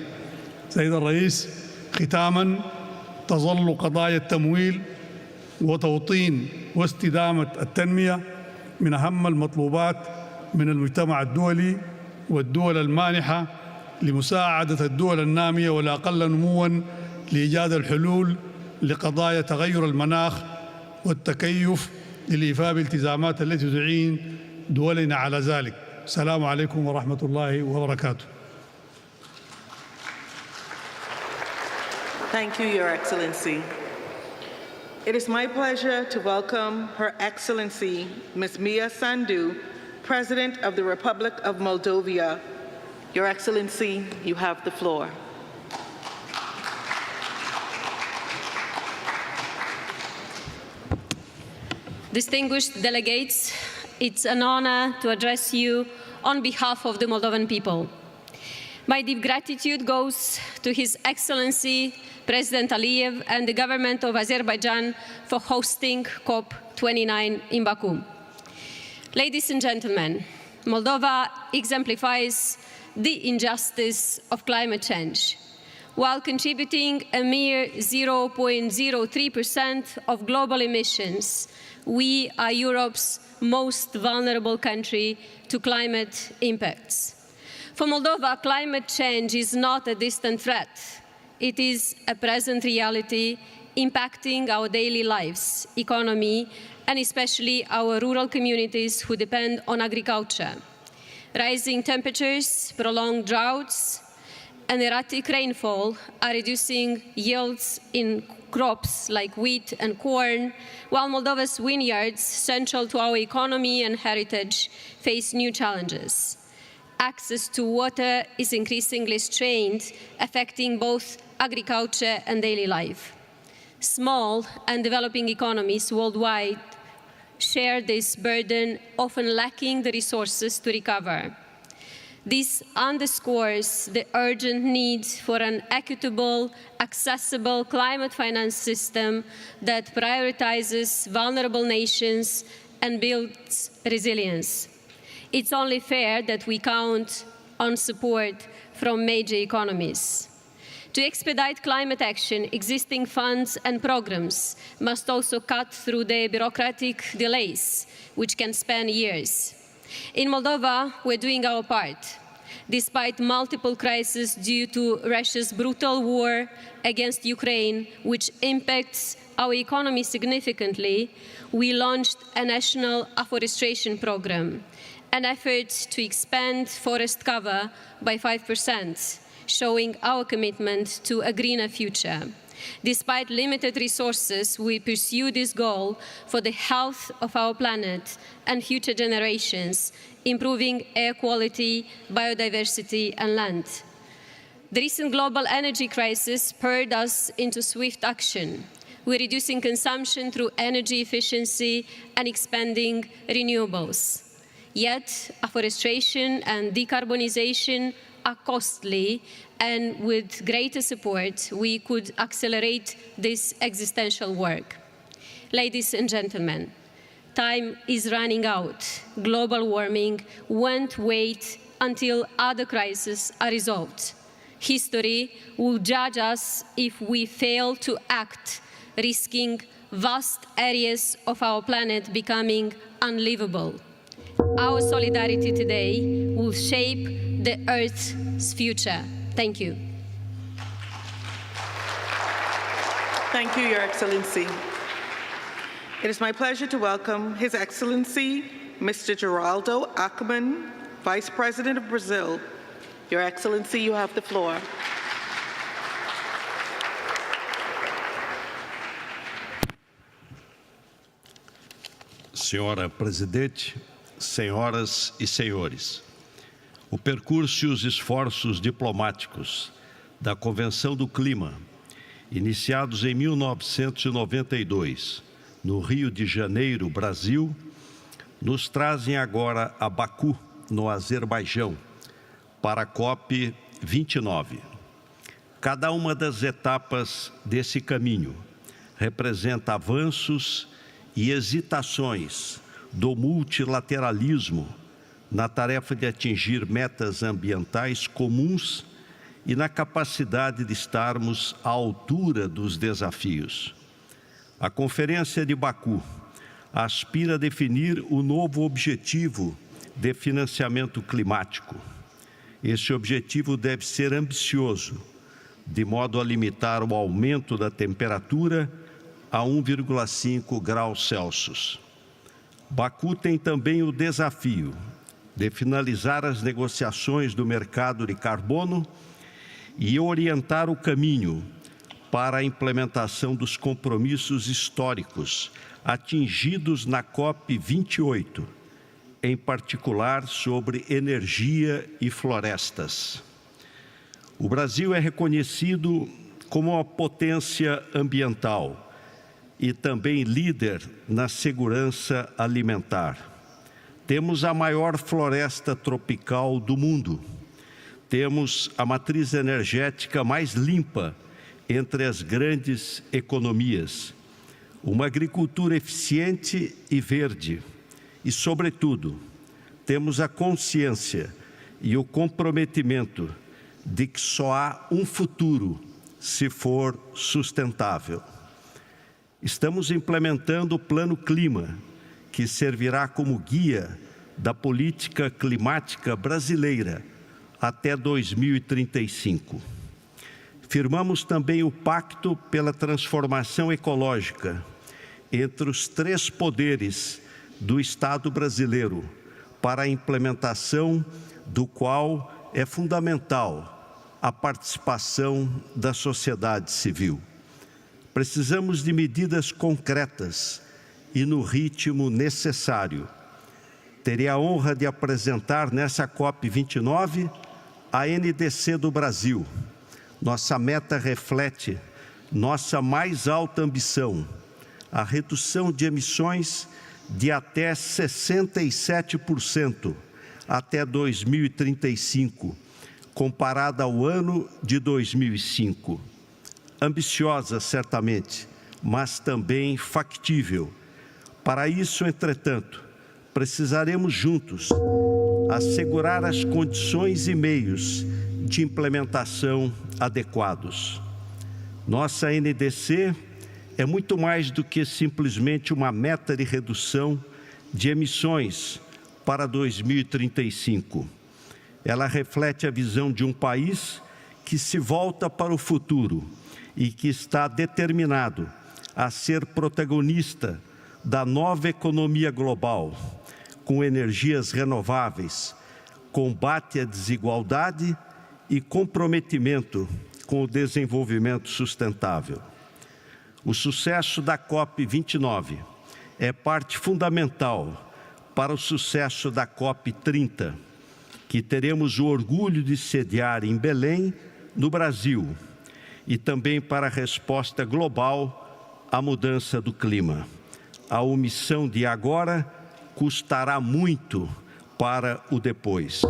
سيد الرئيس، ختاماً، تظل قضايا التمويل وتوطين واستدامة التنمية من أهم المطلوبات من المجتمع الدولي والدول المانحة لمساعدة الدول النامية والأقل نمواً لإيجاد الحلول لقضايا تغير المناخ والتكيف للإيفاء بالالتزامات التي تعين دولنا على ذلك. السلام عليكم ورحمة الله وبركاته. Thank you, Your Excellency. It is my pleasure to welcome Her Excellency Ms. Mia Sandu, President of the Republic of Moldova. Your Excellency, you have the floor. Distinguished delegates, it's an honor to address you on behalf of the Moldovan people. My deep gratitude goes to His Excellency President Aliyev and the government of Azerbaijan for hosting COP29 in Baku. Ladies and gentlemen, Moldova exemplifies the injustice of climate change. While contributing a mere 0.03% of global emissions, we are Europe's most vulnerable country to climate impacts. For Moldova, climate change is not a distant threat. It is a present reality impacting our daily lives, economy, and especially our rural communities who depend on agriculture. Rising temperatures, prolonged droughts, and erratic rainfall are reducing yields in crops like wheat and corn, while Moldova's vineyards, central to our economy and heritage, face new challenges. Access to water is increasingly strained, affecting both agriculture and daily life. Small and developing economies worldwide share this burden, often lacking the resources to recover. This underscores the urgent need for an equitable, accessible climate finance system that prioritizes vulnerable nations and builds resilience. It's only fair that we count on support from major economies. To expedite climate action, existing funds and programs must also cut through the bureaucratic delays, which can span years. In Moldova, we're doing our part. Despite multiple crises due to Russia's brutal war against Ukraine, which impacts our economy significantly, we launched a national afforestation program, an effort to expand forest cover by 5%, showing our commitment to a greener future. Despite limited resources, we pursue this goal for the health of our planet and future generations, improving air quality, biodiversity, and land. The recent global energy crisis spurred us into swift action. We're reducing consumption through energy efficiency and expanding renewables. Yet, afforestation and decarbonization are costly, and with greater support, we could accelerate this existential work. Ladies and gentlemen, time is running out. Global warming won't wait until other crises are resolved. History will judge us if we fail to act, risking vast areas of our planet becoming unlivable. Our solidarity today will shape the Earth's future. Thank you. Thank you, Your Excellency. It is my pleasure to welcome His Excellency, Mr. Geraldo Ackerman, Vice President of Brazil. Your Excellency, you have the floor. Senhora Presidente, senhoras e senhores, o percurso e os esforços diplomáticos da Convenção do Clima, iniciados em 1992, no Rio de Janeiro, Brasil, nos trazem agora a Baku, no Azerbaijão, para a COP29. Cada uma das etapas desse caminho representa avanços e hesitações do multilateralismo na tarefa de atingir metas ambientais comuns e na capacidade de estarmos à altura dos desafios. A Conferência de Baku aspira a definir o novo objetivo de financiamento climático. Esse objetivo deve ser ambicioso, de modo a limitar o aumento da temperatura a 1,5 graus Celsius. Baku tem também o desafio de finalizar as negociações do mercado de carbono e orientar o caminho para a implementação dos compromissos históricos atingidos na COP28, em particular sobre energia e florestas. O Brasil é reconhecido como uma potência ambiental e também líder na segurança alimentar. Temos a maior floresta tropical do mundo. Temos a matriz energética mais limpa entre as grandes economias, uma agricultura eficiente e verde e, sobretudo, temos a consciência e o comprometimento de que só há um futuro se for sustentável. Estamos implementando o Plano Clima, que servirá como guia da política climática brasileira até 2035. Firmamos também o Pacto pela Transformação Ecológica entre os três poderes do Estado brasileiro, para a implementação do qual é fundamental a participação da sociedade civil. Precisamos de medidas concretas e no ritmo necessário. Terei a honra de apresentar nessa COP29 a NDC do Brasil. Nossa meta reflete nossa mais alta ambição, a redução de emissões de até 67% até 2035, comparada ao ano de 2005. Ambiciosa, certamente, mas também factível. Para isso, entretanto, precisaremos juntos assegurar as condições e meios de implementação adequados. Nossa NDC é muito mais do que simplesmente uma meta de redução de emissões para 2035. Ela reflete a visão de um país que se volta para o futuro e que está determinado a ser protagonista da nova economia global, com energias renováveis, combate à desigualdade e comprometimento com o desenvolvimento sustentável. O sucesso da COP29 é parte fundamental para o sucesso da COP30, que teremos o orgulho de sediar em Belém, no Brasil, e também para a resposta global à mudança do clima. A omissão de agora custará muito para o depois.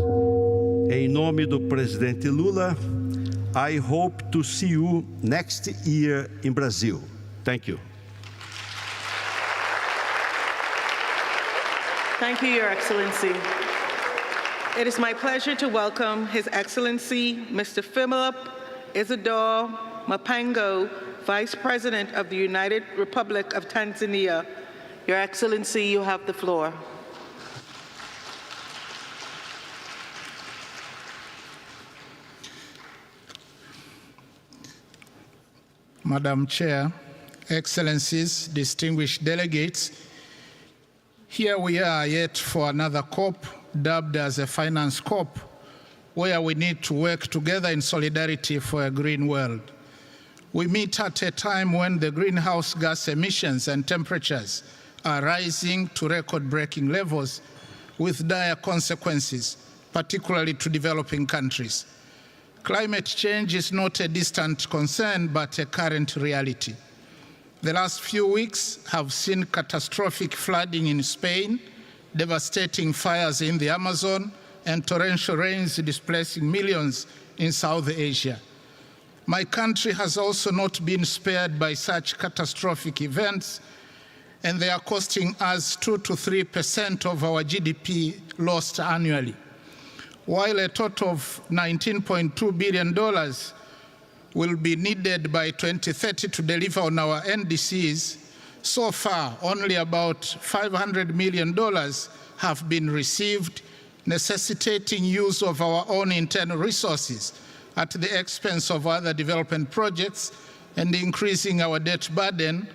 Em nome do presidente Lula, I hope to see you next year in Brazil. Thank you. Thank you, Your Excellency. It is my pleasure to welcome His Excellency Mr. Philip Isidore Mapango, Vice President of the United Republic of Tanzania. Your Excellency, you have the floor. Madam Chair, Excellencies, distinguished delegates, here we are yet for another COP, dubbed as a finance COP, where we need to work together in solidarity for a green world. We meet at a time when the greenhouse gas emissions and temperatures are rising to record-breaking levels with dire consequences, particularly to developing countries. Climate change is not a distant concern, but a current reality. The last few weeks have seen catastrophic flooding in Spain, devastating fires in the Amazon, and torrential rains displacing millions in South Asia. My country has also not been spared by such catastrophic events, and they are costing us 2 to 3% of our GDP lost annually. While a total of $19.2 billion will be needed by 2030 to deliver on our NDCs, so far only about $500 million have been received, necessitating use of our own internal resources at the expense of other development projects and increasing our debt burden.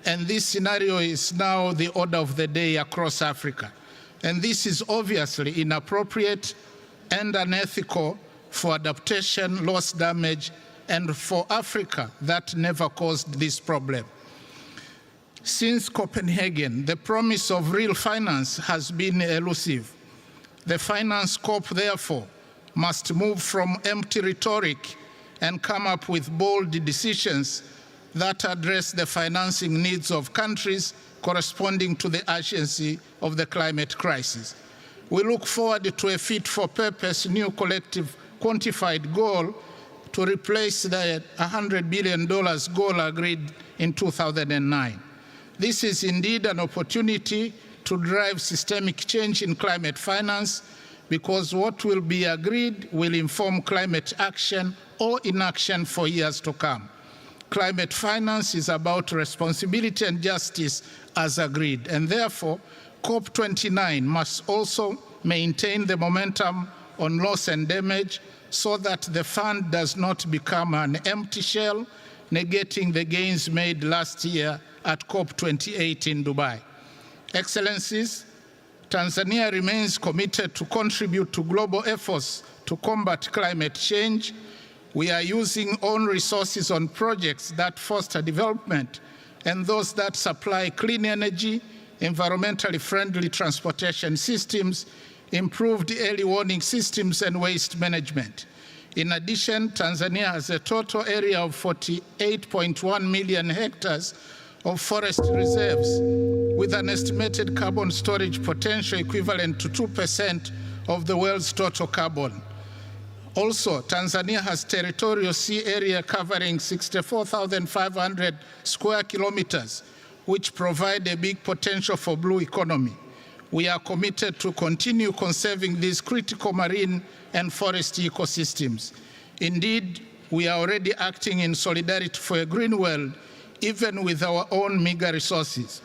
And this scenario is now the order of the day across Africa. And this is obviously inappropriate and unethical for adaptation, loss, damage, and for Africa that never caused this problem. Since Copenhagen, the promise of real finance has been elusive. The finance COP, therefore, must move from empty rhetoric and come up with bold decisions that address the financing needs of countries corresponding to the urgency of the climate crisis. We look forward to a fit-for-purpose new collective quantified goal to replace the $100 billion goal agreed in 2009. This is indeed an opportunity to drive systemic change in climate finance, because what will be agreed will inform climate action or inaction for years to come. Climate finance is about responsibility and justice as agreed, and therefore COP29 must also maintain the momentum on loss and damage so that the fund does not become an empty shell, negating the gains made last year at COP28 in Dubai. Excellencies, Tanzania remains committed to contribute to global efforts to combat climate change. We are using own resources on projects that foster development and those that supply clean energy, environmentally friendly transportation systems, improved early warning systems, and waste management. In addition, Tanzania has a total area of 48.1 million hectares of forest reserves, with an estimated carbon storage potential equivalent to 2% of the world's total carbon. Also, Tanzania has territorial sea area covering 64,500 square kilometers, which provide a big potential for blue economy. We are committed to continue conserving these critical marine and forest ecosystems. Indeed, we are already acting in solidarity for a green world, even with our own meager resources.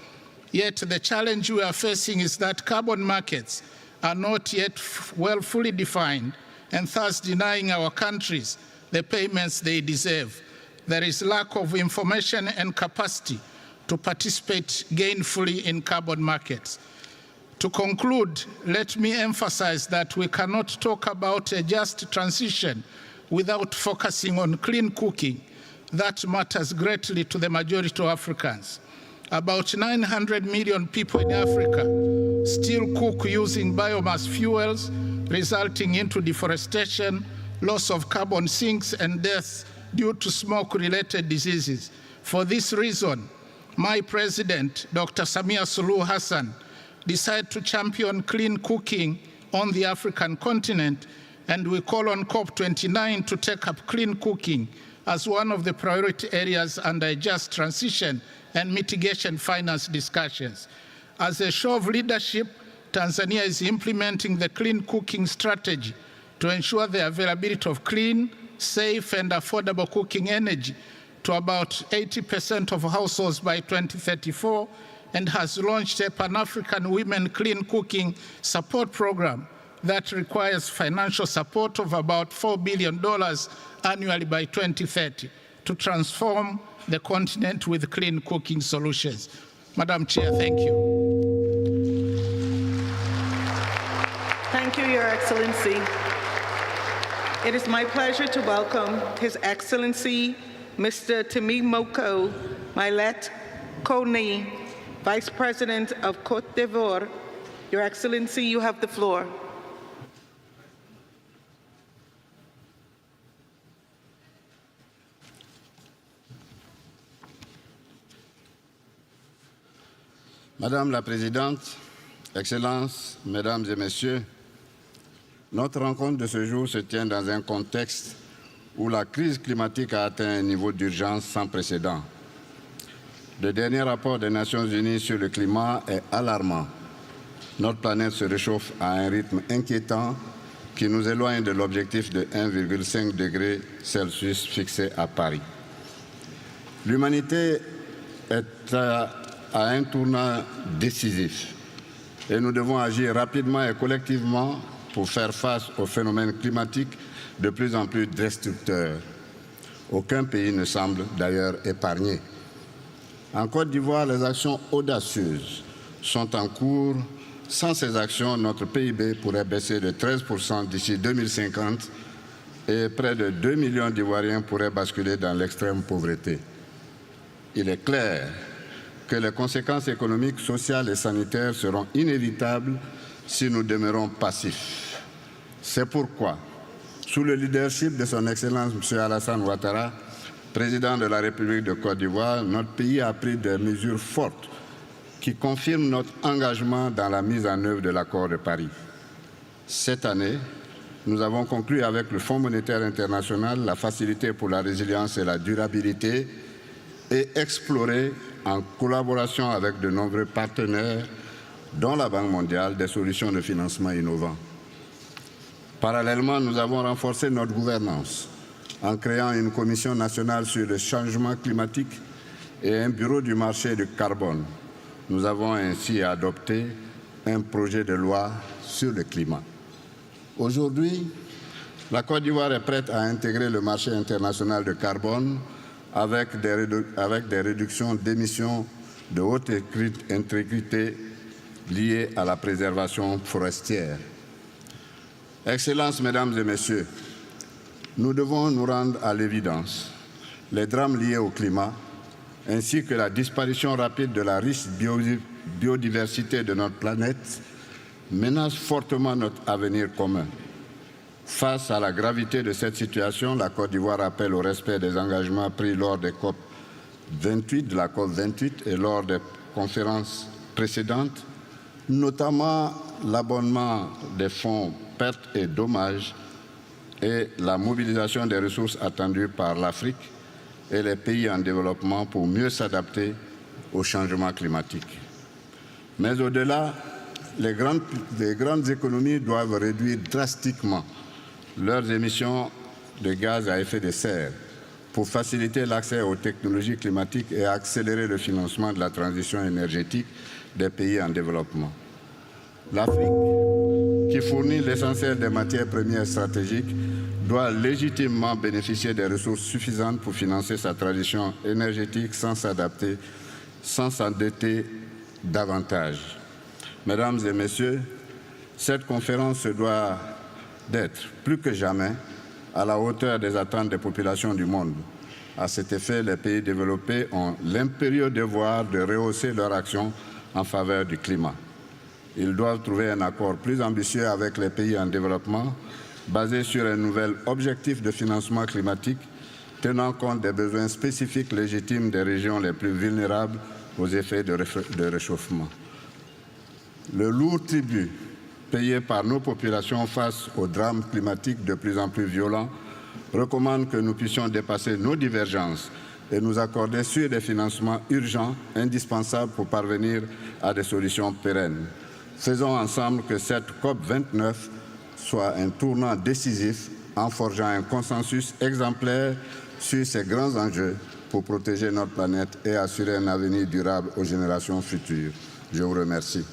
Yet the challenge we are facing is that carbon markets are not yet fully defined, and thus denying our countries the payments they deserve. There is lack of information and capacity to participate gainfully in carbon markets. To conclude, let me emphasize that we cannot talk about a just transition without focusing on clean cooking. That matters greatly to the majority of Africans. About 900 million people in Africa still cook using biomass fuels, resulting into deforestation, loss of carbon sinks, and deaths due to smoke-related diseases. For this reason, my president, Dr. Samia Suluhu Hassan, decided to champion clean cooking on the African continent, and we call on COP29 to take up clean cooking as one of the priority areas under just transition and mitigation finance discussions. As a show of leadership, Tanzania is implementing the clean cooking strategy to ensure the availability of clean, safe, and affordable cooking energy to about 80% of households by 2034, and has launched a Pan-African Women Clean Cooking Support Program that requires financial support of about $4 billion annually by 2030 to transform the continent with clean cooking solutions. Madam Chair, thank you. Thank you, Your Excellency. It is my pleasure to welcome His Excellency Mr. Timimoko Mailet Kone, Vice President of Côte d'Ivoire. Your Excellency, you have the floor. Madame la Présidente, Excellences, Mesdames et Messieurs, notre rencontre de ce jour se tient dans un contexte où la crise climatique a atteint un niveau d'urgence sans précédent. Le dernier rapport des Nations Unies sur le climat est alarmant. Notre planète se réchauffe à un rythme inquiétant qui nous éloigne de l'objectif de 1,5 degré Celsius fixé à Paris. L'humanité est à un tournant décisif et nous devons agir rapidement et collectivement pour faire face aux phénomènes climatiques de plus en plus destructeurs. Aucun pays ne semble d'ailleurs épargné. En Côte d'Ivoire, les actions audacieuses sont en cours. Sans ces actions, notre PIB pourrait baisser de 13% d'ici 2050 et près de 2 millions d'Ivoiriens pourraient basculer dans l'extrême pauvreté. Il est clair que les conséquences économiques, sociales et sanitaires seront inévitables si nous demeurons passifs. C'est pourquoi, sous le leadership de son Excellence M. Alassane Ouattara, président de la République de Côte d'Ivoire, notre pays a pris des mesures fortes qui confirment notre engagement dans la mise en œuvre de l'accord de Paris. Cette année, nous avons conclu avec le Fonds monétaire international la facilité pour la résilience et la durabilité et exploré en collaboration avec de nombreux partenaires, dont la Banque mondiale, des solutions de financement innovantes. Parallèlement, nous avons renforcé notre gouvernance en créant une commission nationale sur le changement climatique et un bureau du marché du carbone. Nous avons ainsi adopté un projet de loi sur le climat. Aujourd'hui, la Côte d'Ivoire est prête à intégrer le marché international de carbone avec des réductions d'émissions de haute intégrité liées à la préservation forestière. Excellences, Mesdames et Messieurs, nous devons nous rendre à l'évidence. Les drames liés au climat, ainsi que la disparition rapide de la riche biodiversité de notre planète, menacent fortement notre avenir commun. Face à la gravité de cette situation, la Côte d'Ivoire appelle au respect des engagements pris lors des de la COP28 et lors des conférences précédentes, notamment l'abonnement des fonds pertes et dommages et la mobilisation des ressources attendues par l'Afrique et les pays en développement pour mieux s'adapter au changement climatique. Mais au-delà, les grandes économies doivent réduire drastiquement leurs émissions de gaz à effet de serre pour faciliter l'accès aux technologies climatiques et accélérer le financement de la transition énergétique des pays en développement. L'Afrique, qui fournit l'essentiel des matières premières stratégiques, doit légitimement bénéficier des ressources suffisantes pour financer sa transition énergétique sans s'endetter davantage. Mesdames et Messieurs, cette conférence se doit d'être plus que jamais à la hauteur des attentes des populations du monde. À cet effet, les pays développés ont l'impérieux devoir de rehausser leur action en faveur du climat. Ils doivent trouver un accord plus ambitieux avec les pays en développement, basé sur un nouvel objectif de financement climatique, tenant compte des besoins spécifiques légitimes des régions les plus vulnérables aux effets de réchauffement. Le lourd tribut payé par nos populations face aux drames climatiques de plus en plus violents recommande que nous puissions dépasser nos divergences et nous accorder sur des financements urgents, indispensables pour parvenir à des solutions pérennes. Faisons ensemble que cette COP29 soit un tournant décisif en forgeant un consensus exemplaire sur ces grands enjeux pour protéger notre planète et assurer un avenir durable aux générations futures. Je vous remercie.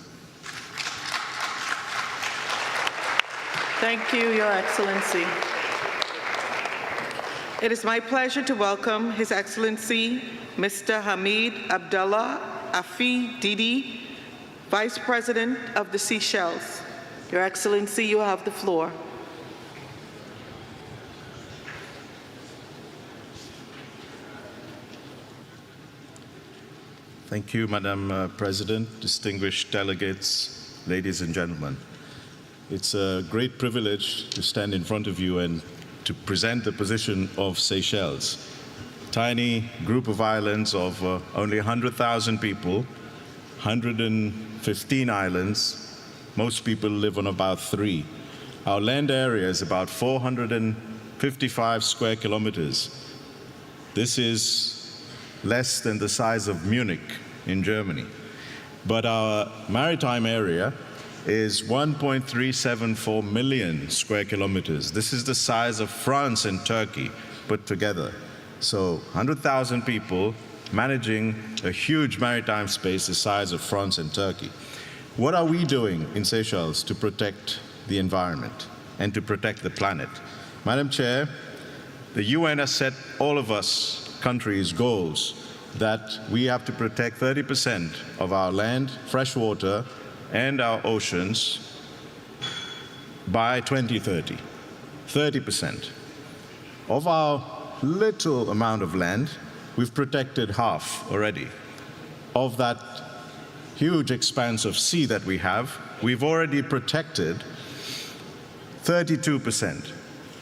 Thank you, Your Excellency. It is my pleasure to welcome His Excellency Mr. Hamid Abdullah Afi Didi, Vice President of the Seychelles. Your Excellency, you have the floor. Thank you, Madam President, distinguished delegates, ladies and gentlemen. It's a great privilege to stand in front of you and to present the position of Seychelles. Tiny group of islands of only 100,000 people, 115 islands. Most people live on about 3. Our land area is about 455 square kilometers. This is less than the size of Munich in Germany. But our maritime area is 1.374 million square kilometers. This is the size of France and Turkey put together. So 100,000 people managing a huge maritime space the size of France and Turkey. What are we doing in Seychelles to protect the environment and to protect the planet? Madam Chair, the UN has set all of us countries goals that we have to protect 30% of our land, fresh water, and our oceans by 2030, 30%. Of our little amount of land, we've protected half already. Of that huge expanse of sea that we have, we've already protected 32%.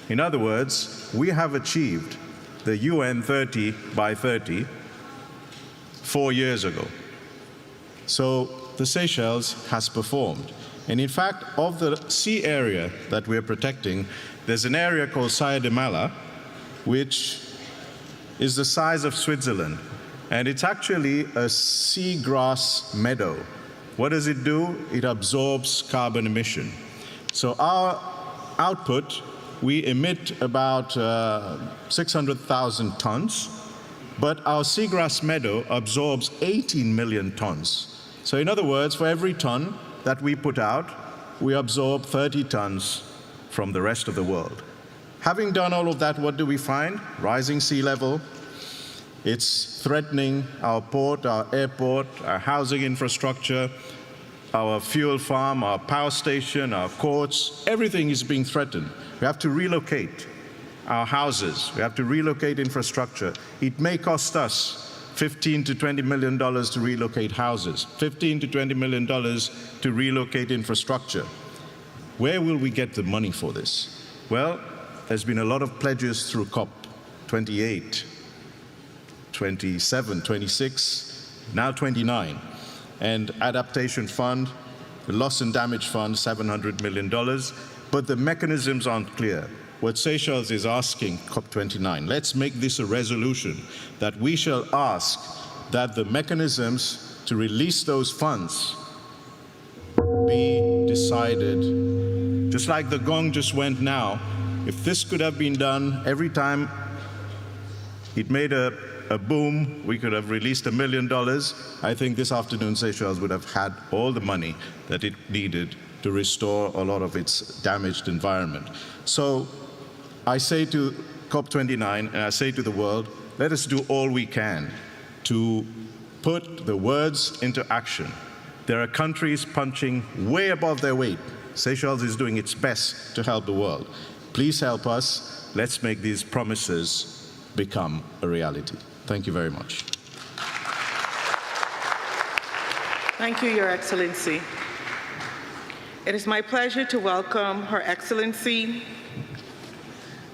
In other words, we have achieved the UN 30 by 30 4 years ago. So the Seychelles has performed. And in fact, of the sea area that we're protecting, there's an area called Saya de Mala, which is the size of Switzerland. And it's actually a seagrass meadow. What does it do? It absorbs carbon emission. So our output, we emit about 600,000 tons, but our seagrass meadow absorbs 18 million tons. So in other words, for every ton that we put out, we absorb 30 tons from the rest of the world. Having done all of that, what do we find? Rising sea level. It's threatening our port, our airport, our housing infrastructure, our fuel farm, our power station, our courts. Everything is being threatened. We have to relocate our houses. We have to relocate infrastructure. It may cost us $15 to $20 million to relocate houses, $15 to $20 million to relocate infrastructure. Where will we get the money for this? Well, there's been a lot of pledges through COP28, 27, 26, now 29. And adaptation fund, the loss and damage fund, $700 million. But the mechanisms aren't clear. What Seychelles is asking COP29, let's make this a resolution that we shall ask that the mechanisms to release those funds be decided. Just like the gong just went now, if this could have been done every time it made a boom, we could have released $1 million. I think this afternoon Seychelles would have had all the money that it needed to restore a lot of its damaged environment. So I say to COP29 and I say to the world, let us do all we can to put the words into action. There are countries punching way above their weight. Seychelles is doing its best to help the world. Please help us. Let's make these promises become a reality. Thank you very much. Thank you, Your Excellency. It is my pleasure to welcome Her Excellency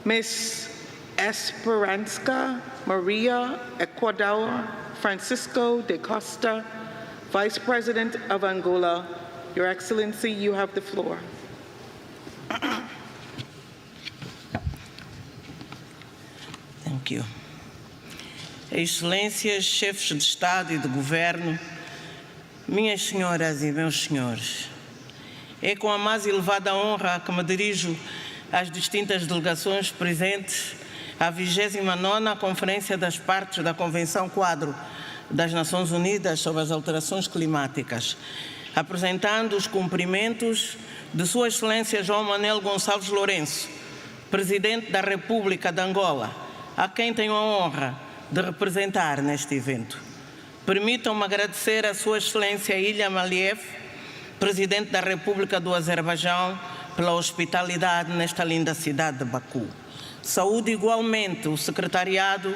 Ms. Esperanza Maria Ecuador Francisco de Costa, Vice President of Angola. Your Excellency, you have the floor. Thank you. Excelências, chefes de Estado e de Governo, minhas senhoras e meus senhores, É com a mais elevada honra que me dirijo às distintas delegações presentes à 29ª Conferência das Partes da Convenção Quadro das Nações Unidas sobre as Alterações Climáticas, apresentando os cumprimentos de Sua Excelência João Manuel Gonçalves Lourenço, Presidente da República de Angola, a quem tenho a honra de representar neste evento. Permitam-me agradecer a Sua Excelência Ilham Aliyev, Presidente da República do Azerbaijão, pela hospitalidade nesta linda cidade de Baku. Saúde igualmente o Secretariado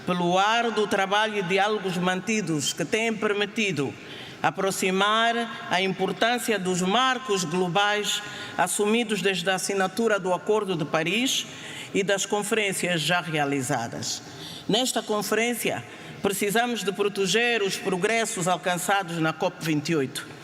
pelo árduo trabalho e diálogos mantidos que têm permitido aproximar a importância dos marcos globais assumidos desde a assinatura do Acordo de Paris e das conferências já realizadas. Nesta conferência, precisamos de proteger os progressos alcançados na COP29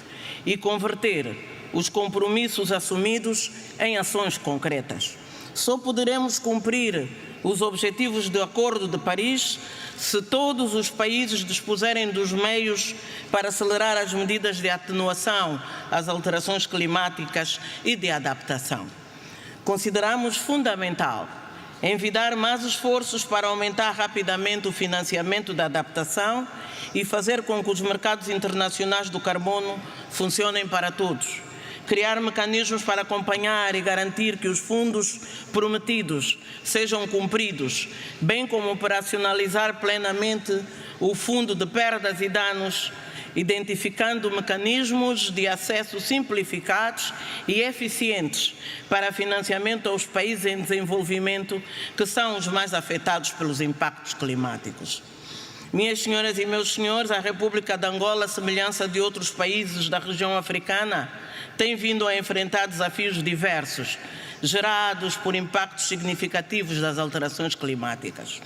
e converter os compromissos assumidos em ações concretas. Só poderemos cumprir os objetivos do Acordo de Paris se todos os países dispuserem dos meios para acelerar as medidas de atenuação às alterações climáticas e de adaptação. Consideramos fundamental envidar mais esforços para aumentar rapidamente o financiamento da adaptação e fazer com que os mercados internacionais do carbono funcionem para todos. Criar mecanismos para acompanhar e garantir que os fundos prometidos sejam cumpridos, bem como operacionalizar plenamente o Fundo de Perdas e Danos, identificando mecanismos de acesso simplificados e eficientes para financiamento aos países em desenvolvimento, que são os mais afetados pelos impactos climáticos. Minhas senhoras e meus senhores, a República de Angola, à semelhança de outros países da região africana, tem vindo a enfrentar desafios diversos, gerados por impactos significativos das alterações climáticas.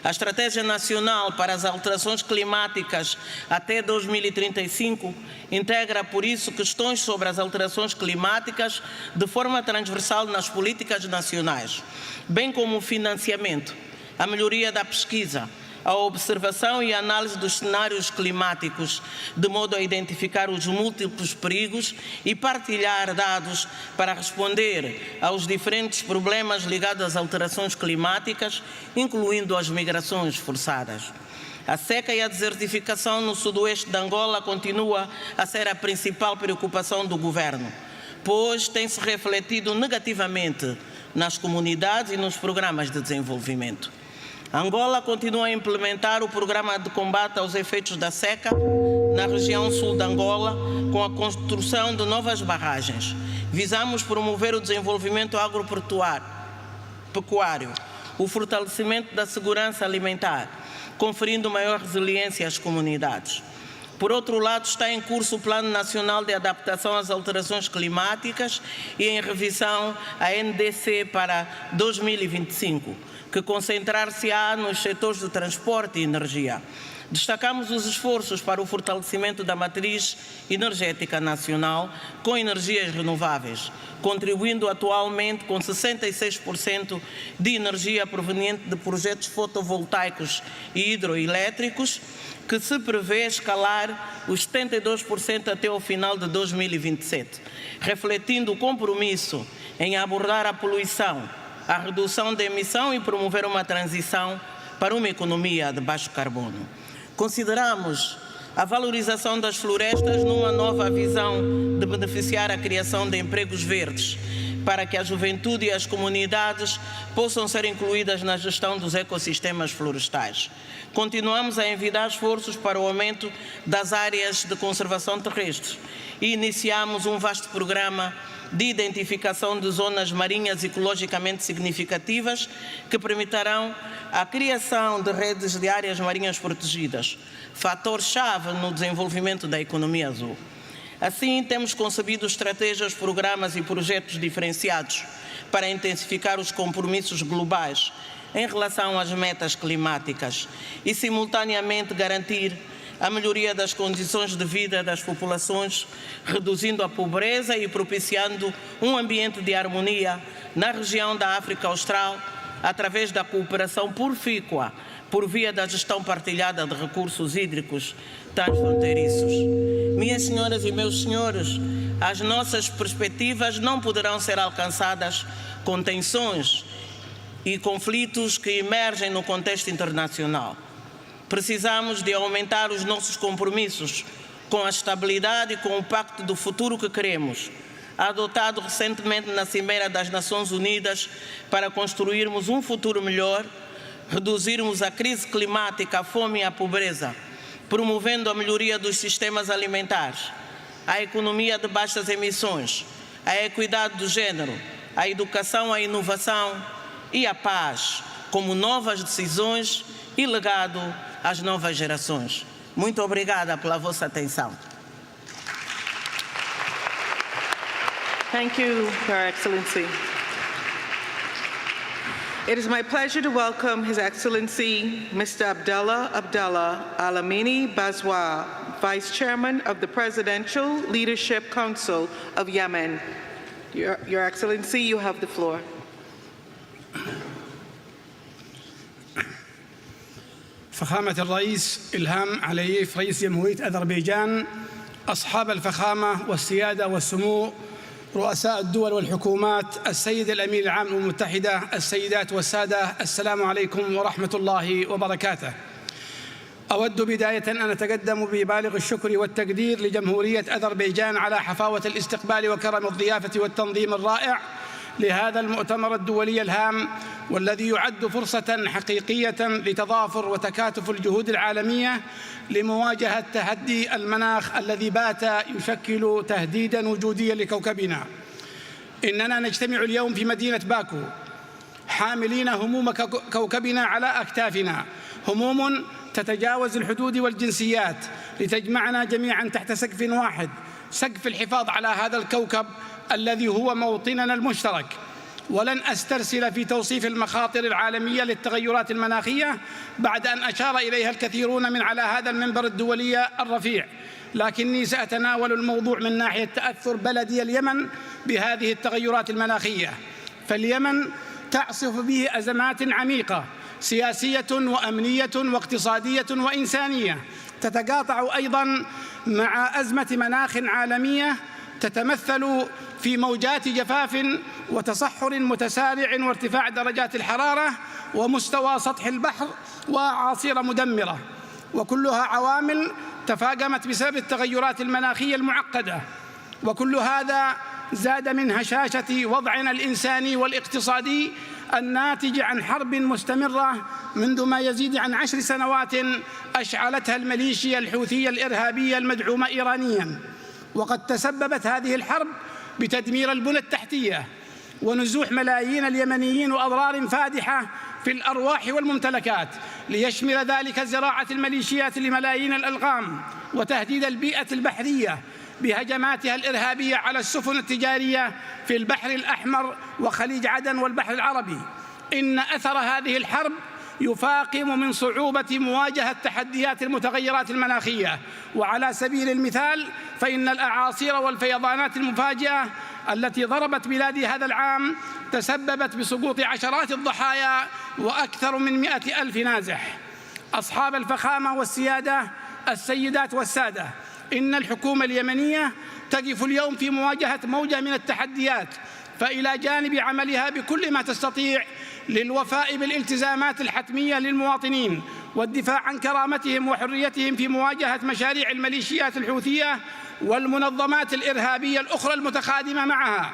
A Estratégia Nacional para as Alterações Climáticas até 2035 integra, por isso, questões sobre as alterações climáticas de forma transversal nas políticas nacionais, bem como o financiamento, a melhoria da pesquisa, a observação e a análise dos cenários climáticos, de modo a identificar os múltiplos perigos e partilhar dados para responder aos diferentes problemas ligados às alterações climáticas, incluindo as migrações forçadas. A seca e a desertificação no sudoeste de Angola continua a ser a principal preocupação do governo, pois tem-se refletido negativamente nas comunidades e nos programas de desenvolvimento. Angola continua a implementar o programa de combate aos efeitos da seca na região sul de Angola, com a construção de novas barragens. Visamos promover o desenvolvimento agropecuário, o fortalecimento da segurança alimentar, conferindo maior resiliência às comunidades. Por outro lado, está em curso o Plano Nacional de Adaptação às Alterações Climáticas e em revisão a NDC para 2025, que concentrar-se-á nos setores de transporte e energia. Destacamos os esforços para o fortalecimento da matriz energética nacional com energias renováveis, contribuindo atualmente com 66% de energia proveniente de projetos fotovoltaicos e hidroelétricos, que se prevê escalar os 72% até ao final de 2027, refletindo o compromisso em abordar a poluição, a redução da emissão e promover uma transição para uma economia de baixo carbono. Consideramos a valorização das florestas numa nova visão de beneficiar a criação de empregos verdes, para que a juventude e as comunidades possam ser incluídas na gestão dos ecossistemas florestais. Continuamos a envidar esforços para o aumento das áreas de conservação terrestres e iniciamos um vasto programa de identificação de zonas marinhas ecologicamente significativas que permitirão a criação de redes de áreas marinhas protegidas, fator-chave no desenvolvimento da economia azul. Assim, temos concebido estratégias, programas e projetos diferenciados para intensificar os compromissos globais em relação às metas climáticas e, simultaneamente, garantir a melhoria das condições de vida das populações, reduzindo a pobreza e propiciando um ambiente de harmonia na região da África Austral, através da cooperação profícua por via da gestão partilhada de recursos hídricos transfronteiriços. Minhas senhoras e meus senhores, as nossas perspectivas não poderão ser alcançadas com tensões e conflitos que emergem no contexto internacional. Precisamos de aumentar os nossos compromissos com a estabilidade e com o pacto do futuro que queremos, adotado recentemente na Cimeira das Nações Unidas para construirmos um futuro melhor, reduzirmos a crise climática, a fome e a pobreza, promovendo a melhoria dos sistemas alimentares, a economia de baixas emissões, a equidade do género, a educação, a inovação e a paz, como novas decisões e legado às novas gerações. Muito obrigada pela vossa atenção. Thank you, Your Excellency. It is my pleasure to welcome His Excellency Mr. Abdallah Alamini Bazwa, Vice Chairman of the Presidential Leadership Council of Yemen. Your Excellency, you have the floor. فخامة الرئيس إلهام علييف رئيس جمهورية أذربيجان، أصحاب الفخامة والسيادة والسمو رؤساء الدول والحكومات، السيد الأمين العام للأمم المتحدة، السيدات والسادة، السلام عليكم ورحمة الله وبركاته. أود بداية أن أتقدم ببالغ الشكر والتقدير لجمهورية أذربيجان على حفاوة الاستقبال وكرم الضيافة والتنظيم الرائع لهذا المؤتمر الدولي الهام، والذي يعد فرصة حقيقية لتضافر وتكاتف الجهود العالمية لمواجهة تحدي المناخ الذي بات يشكل تهديداً وجودياً لكوكبنا. إننا نجتمع اليوم في مدينة باكو حاملين هموم كوكبنا على أكتافنا، هموم تتجاوز الحدود والجنسيات لتجمعنا جميعاً تحت سقف واحد، سقف الحفاظ على هذا الكوكب الذي هو موطننا المشترك. ولن أسترسل في توصيف المخاطر العالمية للتغيرات المناخية بعد أن أشار إليها الكثيرون من على هذا المنبر الدولي الرفيع، لكني سأتناول الموضوع من ناحية تأثر بلدي اليمن بهذه التغيرات المناخية. فاليمن تعصف به أزمات عميقة سياسية وأمنية واقتصادية وإنسانية، تتقاطع أيضاً مع أزمة مناخ عالمية تتمثل في موجات جفاف وتصحر متسارع وارتفاع درجات الحرارة ومستوى سطح البحر وأعاصير مدمرة، وكلها عوامل تفاقمت بسبب التغيرات المناخية المعقدة. وكل هذا زاد من هشاشة وضعنا الإنساني والاقتصادي الناتج عن حرب مستمرة منذ ما يزيد عن 10 سنوات أشعلتها الميليشيا الحوثية الإرهابية المدعومة إيرانياً. وقد تسببت هذه الحرب بتدمير البنى التحتية ونزوح ملايين اليمنيين وأضرار فادحة في الأرواح والممتلكات، ليشمل ذلك زراعة الميليشيات لملايين الألغام وتهديد البيئة البحرية بهجماتها الإرهابية على السفن التجارية في البحر الأحمر وخليج عدن والبحر العربي. إن أثر هذه الحرب يفاقم من صعوبة مواجهة تحديات المتغيرات المناخية. وعلى سبيل المثال فإن الأعاصير والفيضانات المفاجئة التي ضربت بلادي هذا العام تسببت بسقوط عشرات الضحايا وأكثر من 100,000 نازح. أصحاب الفخامة والسيادة، السيدات والسادة، إن الحكومة اليمنية تقف اليوم في مواجهة موجة من التحديات، فإلى جانب عملها بكل ما تستطيع للوفاء بالالتزامات الحتمية للمواطنين والدفاع عن كرامتهم وحريتهم في مواجهة مشاريع الميليشيات الحوثية والمنظمات الإرهابية الأخرى المتخادمة معها،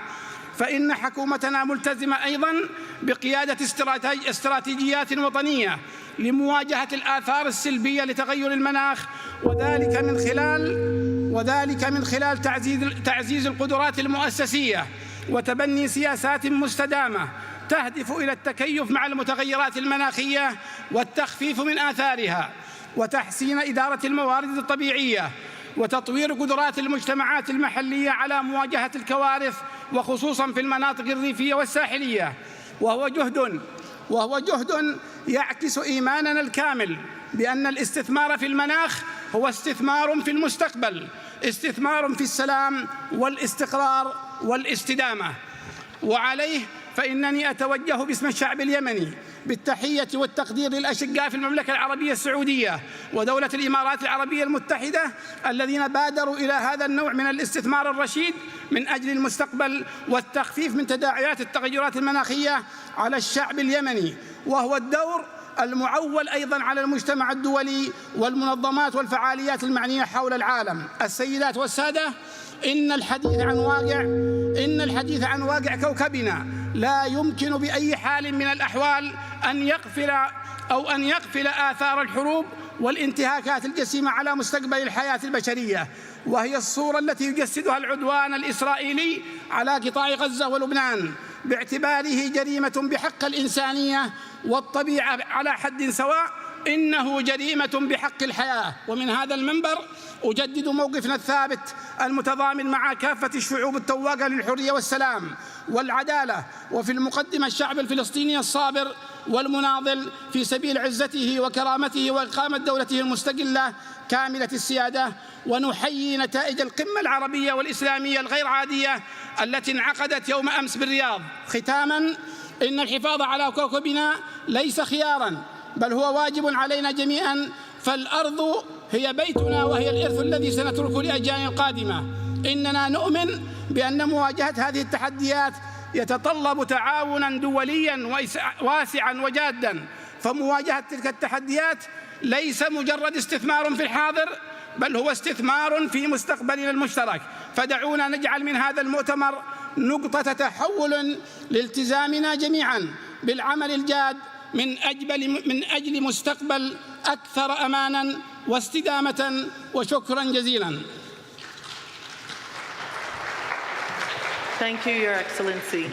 فإن حكومتنا ملتزمة أيضاً بقيادة استراتيجيات وطنية لمواجهة الآثار السلبية لتغير المناخ، وذلك من خلال تعزيز القدرات المؤسسية وتبني سياسات مستدامة تهدف إلى التكيف مع المتغيرات المناخية والتخفيف من آثارها، وتحسين إدارة الموارد الطبيعية، وتطوير قدرات المجتمعات المحلية على مواجهة الكوارث وخصوصاً في المناطق الريفية والساحلية. وهو جهد يعكس إيماننا الكامل بأن الاستثمار في المناخ هو استثمار في المستقبل، استثمار في السلام والاستقرار والاستدامة. وعليه فإنني أتوجه باسم الشعب اليمني بالتحية والتقدير للأشقاء في المملكة العربية السعودية ودولة الإمارات العربية المتحدة الذين بادروا إلى هذا النوع من الاستثمار الرشيد من أجل المستقبل والتخفيف من تداعيات التغيرات المناخية على الشعب اليمني، وهو الدور المعول أيضاً على المجتمع الدولي والمنظمات والفعاليات المعنية حول العالم. السيدات والسادة، إن الحديث عن واقع كوكبنا لا يمكن بأي حال من الأحوال أن يغفل آثار الحروب والانتهاكات الجسيمة على مستقبل الحياة البشرية، وهي الصورة التي يجسدها العدوان الإسرائيلي على قطاع غزة ولبنان باعتباره جريمة بحق الإنسانية والطبيعة على حد سواء. إنه جريمة بحق الحياة. ومن هذا المنبر أجدد موقفنا الثابت المتضامن مع كافة الشعوب التواقة للحرية والسلام والعدالة، وفي المقدمة الشعب الفلسطيني الصابر والمناضل في سبيل عزته وكرامته وإقامة دولته المستقلة كاملة السيادة. ونحيي نتائج القمة العربية والإسلامية الغير عادية التي انعقدت يوم أمس بالرياض. ختاماً، إن الحفاظ على كوكبنا ليس خياراً بل هو واجب علينا جميعاً، فالأرض هي بيتنا وهي الإرث الذي سنتركه لأجيال قادمة. إننا نؤمن بأن مواجهة هذه التحديات يتطلب تعاوناً دولياً واسعاً وجاداً، فمواجهة تلك التحديات ليس مجرد استثمار في الحاضر بل هو استثمار في مستقبلنا المشترك. فدعونا نجعل من هذا المؤتمر نقطة تحول لالتزامنا جميعاً بالعمل الجاد من أجل مستقبل أكثر أماناً واستدامة. وشكراً جزيلاً. Thank you, Your Excellency.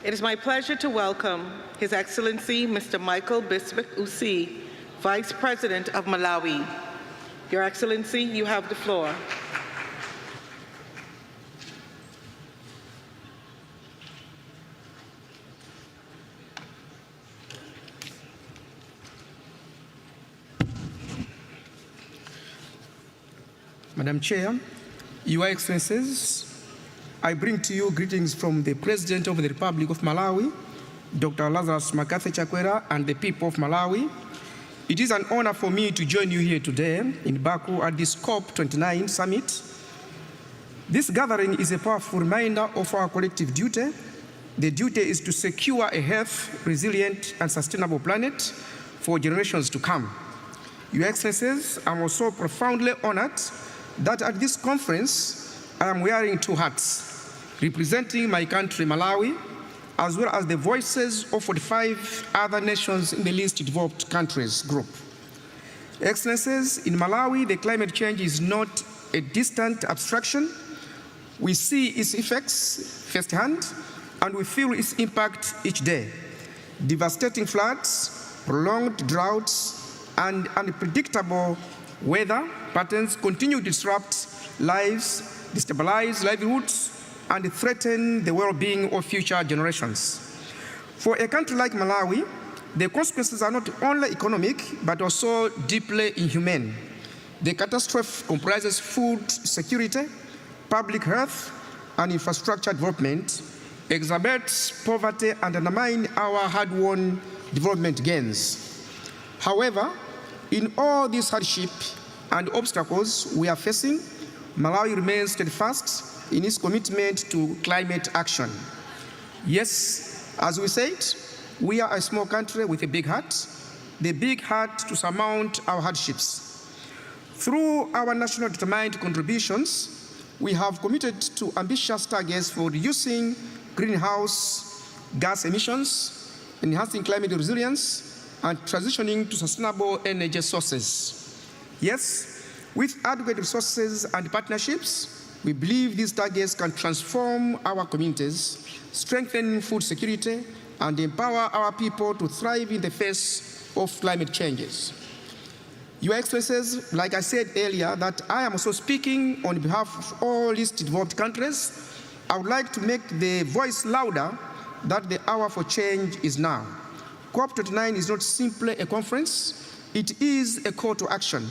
It is my pleasure to welcome His Excellency Mr. Michael Bisbeck Usi, Vice President of Malawi. Your Excellency, you have the floor. Madam Chair, Your Excellencies, I bring to you greetings from the President of the Republic of Malawi, Dr. Lazarus Makafe Chakwera, and the people of Malawi. It is an honor for me to join you here today in Baku at this COP29 summit. This gathering is a powerful reminder of our collective duty. The duty is to secure a healthy, resilient, and sustainable planet for generations to come. Your Excellencies, I'm also profoundly honored that at this conference I am wearing two hats, representing my country, Malawi, as well as the voices of 45 other nations in the least developed countries group. Excellencies, in Malawi, the climate change is not a distant abstraction. We see its effects firsthand, and we feel its impact each day. Devastating floods, prolonged droughts, and unpredictable weather patterns continue to disrupt lives, destabilize livelihoods, and threaten the well-being of future generations. For a country like Malawi, the consequences are not only economic, but also deeply inhumane. The catastrophe comprises food security, public health, and infrastructure development, exacerbates poverty, and undermines our hard-won development gains. However, in all these hardships and obstacles we are facing, Malawi remains steadfast in its commitment to climate action. Yes, as we said, we are a small country with a big heart, the big heart to surmount our hardships. Through our national determined contributions, we have committed to ambitious targets for reducing greenhouse gas emissions, enhancing climate resilience, and transitioning to sustainable energy sources. Yes, with adequate resources and partnerships, we believe these targets can transform our communities, strengthen food security, and empower our people to thrive in the face of climate changes. Your Excellencies, like I said earlier, that I am also speaking on behalf of all least developed countries. I would like to make the voice louder that the hour for change is now. COP29 is not simply a conference, it is a call to action,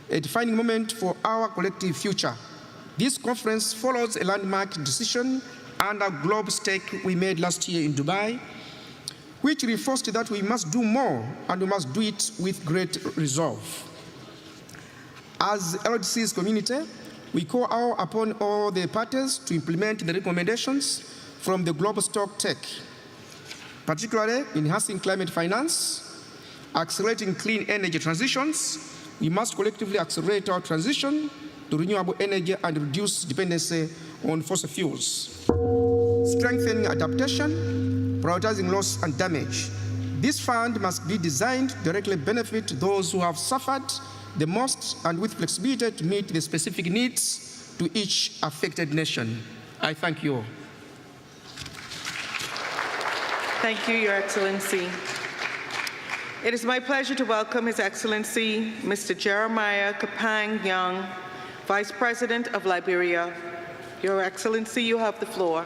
a defining moment for our collective future. This conference follows a landmark decision and a global stake we made last year in Dubai which reinforced that we must do more and we must do it with great resolve. As LDC's community, we call upon all the parties to implement the recommendations from the Global Stock Tech, particularly enhancing climate finance, accelerating clean energy transitions. We must collectively accelerate our transition to renewable energy and reduce dependency on fossil fuels. Strengthening adaptation, prioritizing loss and damage. This fund must be designed to directly benefit those who have suffered the most and with flexibility to meet the specific needs to each affected nation. I thank you all. Thank you, Your Excellency. It is my pleasure to welcome His Excellency Mr. Jeremiah Kapang Young, Vice President of Liberia. Your Excellency, you have the floor.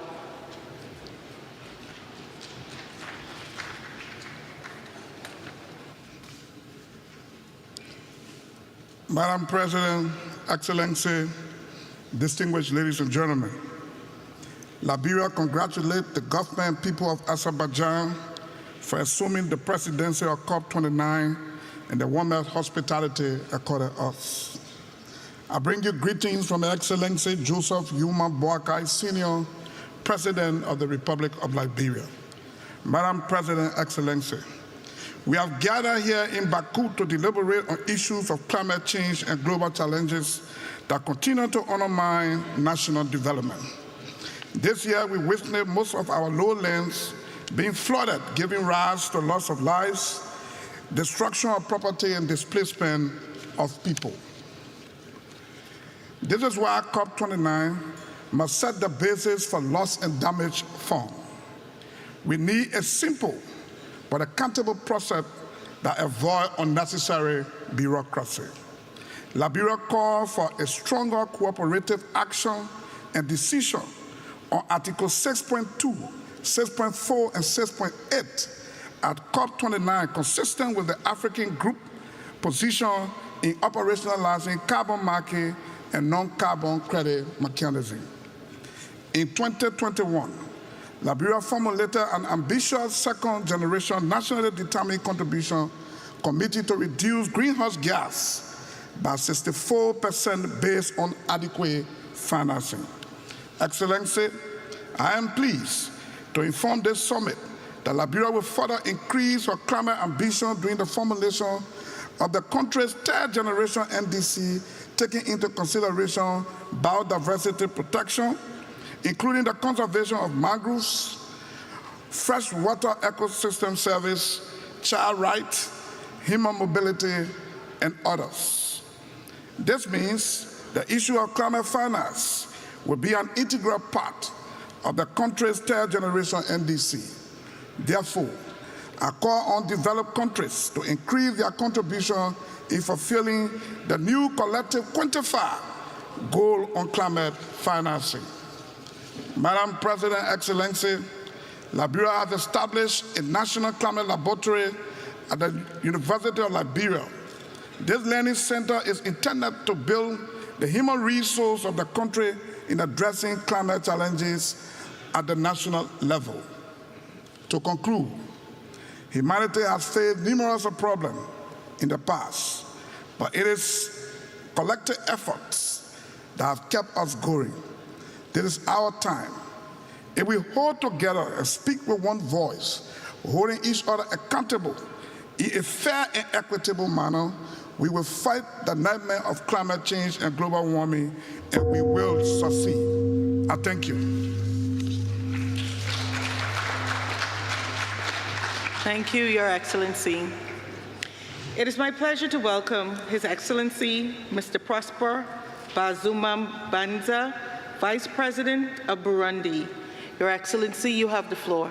Madam President, Excellency, distinguished ladies and gentlemen, Liberia congratulates the government and people of Azerbaijan for assuming the presidency of COP29 and the warm hospitality accorded us. I bring you greetings from Her Excellency Joseph Yuma Boakai, Senior President of the Republic of Liberia. Madam President, Excellency, we have gathered here in Baku to deliberate on issues of climate change and global challenges that continue to undermine national development. This year, we witnessed most of our lowlands being flooded, giving rise to loss of lives, destruction of property, and displacement of people. This is why COP29 must set the basis for loss and damage fund. We need a simple but accountable process that avoids unnecessary bureaucracy. Liberia calls for a stronger cooperative action and decision on Article 6.2, 6.4, and 6.8 at COP29, consistent with the African Group position in operationalizing carbon market and non-carbon credit mechanism. In 2021, Liberia formulated an ambitious second-generation nationally determined contribution committed to reduce greenhouse gas by 64% based on adequate financing. Excellency, I am pleased to inform this summit that Liberia will further increase her climate ambition during the formulation of the country's third-generation NDC, taking into consideration biodiversity protection, including the conservation of mangroves, freshwater ecosystem service, child rights, human mobility, and others. This means the issue of climate finance will be an integral part of the country's third-generation NDC. Therefore, I call on developed countries to increase their contribution in fulfilling the new collective quantified goal on climate financing. Madam President, Excellency, Liberia has established a national climate laboratory at the University of Liberia. This learning center is intended to build the human resource of the country in addressing climate challenges at the national level. To conclude, humanity has faced numerous problems in the past, but it is collective efforts that have kept us going. This is our time. If we hold together and speak with one voice, holding each other accountable in a fair and equitable manner, we will fight the nightmare of climate change and global warming, and we will succeed. I thank you. Thank you, Your Excellency. It is my pleasure to welcome His Excellency Mr. Prosper Bazuma Banza, Vice President of Burundi. Your Excellency, you have the floor.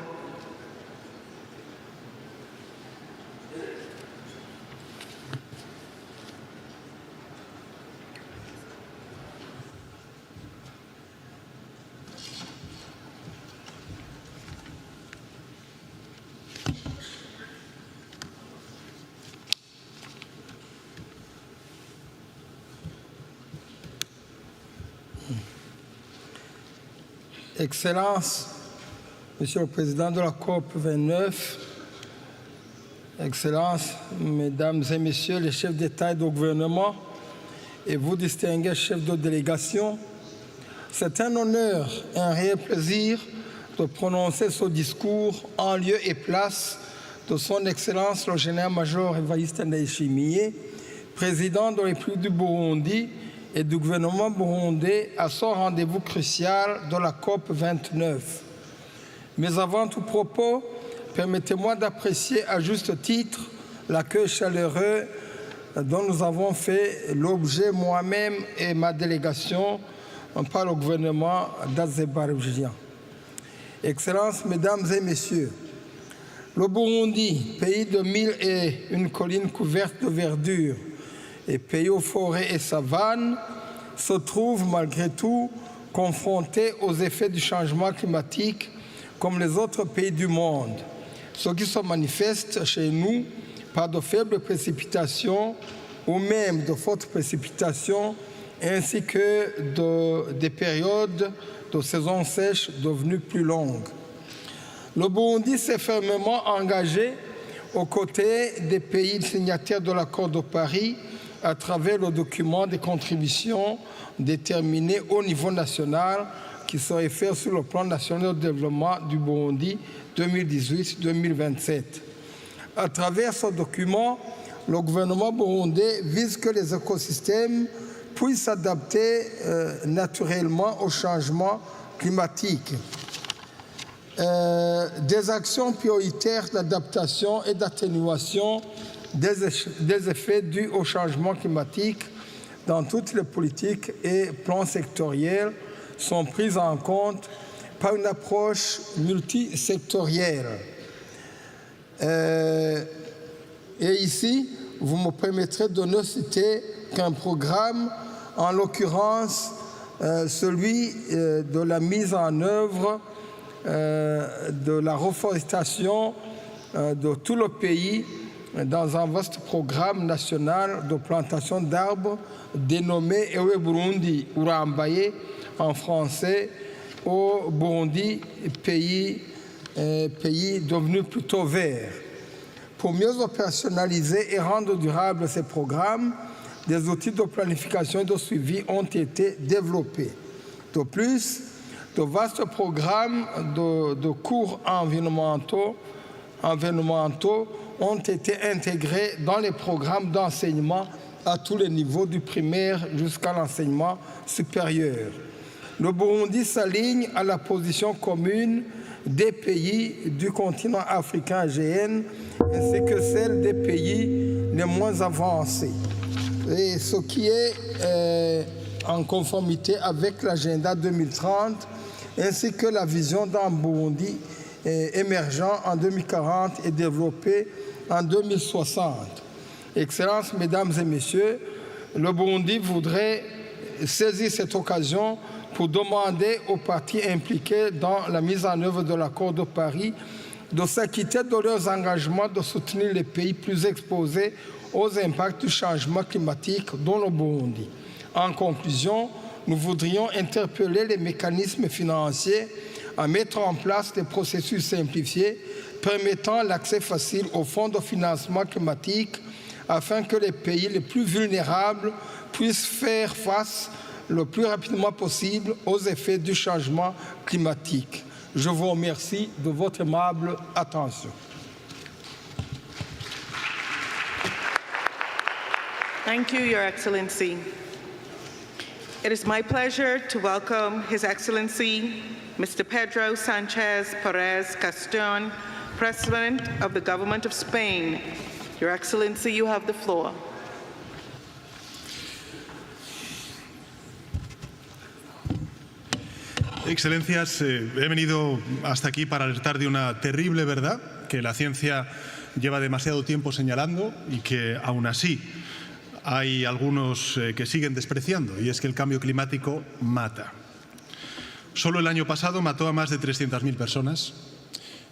Excellences, Monsieur le Président de la COP29, Excellences, Mesdames et Messieurs les chefs d'État et de gouvernement, et vous distingués chefs de délégation, c'est un honneur et un réel plaisir de prononcer ce discours en lieu et place de son Excellence le général-major Evariste Ndayishimiye, président de la République du Burundi et du gouvernement burundais à son rendez-vous crucial de la COP29. Mais avant tout propos, permettez-moi d'apprécier à juste titre l'accueil chaleureux dont nous avons fait l'objet moi-même et ma délégation par le gouvernement d'Azerbaïdjan. Excellences, Mesdames et Messieurs, le Burundi, pays de 1001 collines couvertes de verdure et pays aux forêts et savanes, se trouve malgré tout confronté aux effets du changement climatique comme les autres pays du monde, ce qui se manifeste chez nous par de faibles précipitations ou même de fortes précipitations, ainsi que des périodes de saison sèche devenues plus longues. Le Burundi s'est fermement engagé aux côtés des pays signataires de l'accord de Paris à travers le document des contributions déterminées au niveau national qui se réfère sur le plan national de développement du Burundi 2018-2027. À travers ce document, le gouvernement burundais vise que les écosystèmes puissent s'adapter naturellement au changement climatique. Des actions prioritaires d'adaptation et d'atténuation des effets dus au changement climatique dans toutes les politiques et plans sectoriels sont prises en compte par une approche multisectorielle. Et ici, vous me permettrez de ne citer qu'un programme, en l'occurrence celui de la mise en œuvre de la reforestation de tout le pays dans un vaste programme national de plantation d'arbres dénommé Ewe Burundi Urambaye en français, au Burundi, pays devenu plutôt vert. Pour mieux opérationnaliser et rendre durables ces programmes, des outils de planification et de suivi ont été développés. De plus, de vastes programmes de cours environnementaux ont été intégrés dans les programmes d'enseignement à tous les niveaux, du primaire jusqu'à l'enseignement supérieur. Le Burundi s'aligne à la position commune des pays du continent africain AGN ainsi que celle des pays les moins avancés. Et ce qui est en conformité avec l'agenda 2030 ainsi que la vision d'un Burundi émergent en 2040 et développé en 2060. Excellences, Mesdames et Messieurs, le Burundi voudrait saisir cette occasion pour demander aux parties impliquées dans la mise en œuvre de l'accord de Paris de s'acquitter de leurs engagements de soutenir les pays plus exposés aux impacts du changement climatique, dont le Burundi. En conclusion, nous voudrions interpeller les mécanismes financiers à mettre en place des processus simplifiés permettant l'accès facile aux fonds de financement climatique afin que les pays les plus vulnérables puissent faire face le plus rapidement possible aux effets du changement climatique. Je vous remercie de votre aimable attention. Thank you, Your Excellency. It is my pleasure to welcome His Excellency Mr. Pedro Sanchez Perez Caston, President of the Government of Spain. Your Excellency, you have the floor. Excelencias, he venido hasta aquí para alertar de una terrible verdad que la ciencia lleva demasiado tiempo señalando y que aún así hay algunos que siguen despreciando, y es que el cambio climático mata. Solo el año pasado mató a más de 300.000 personas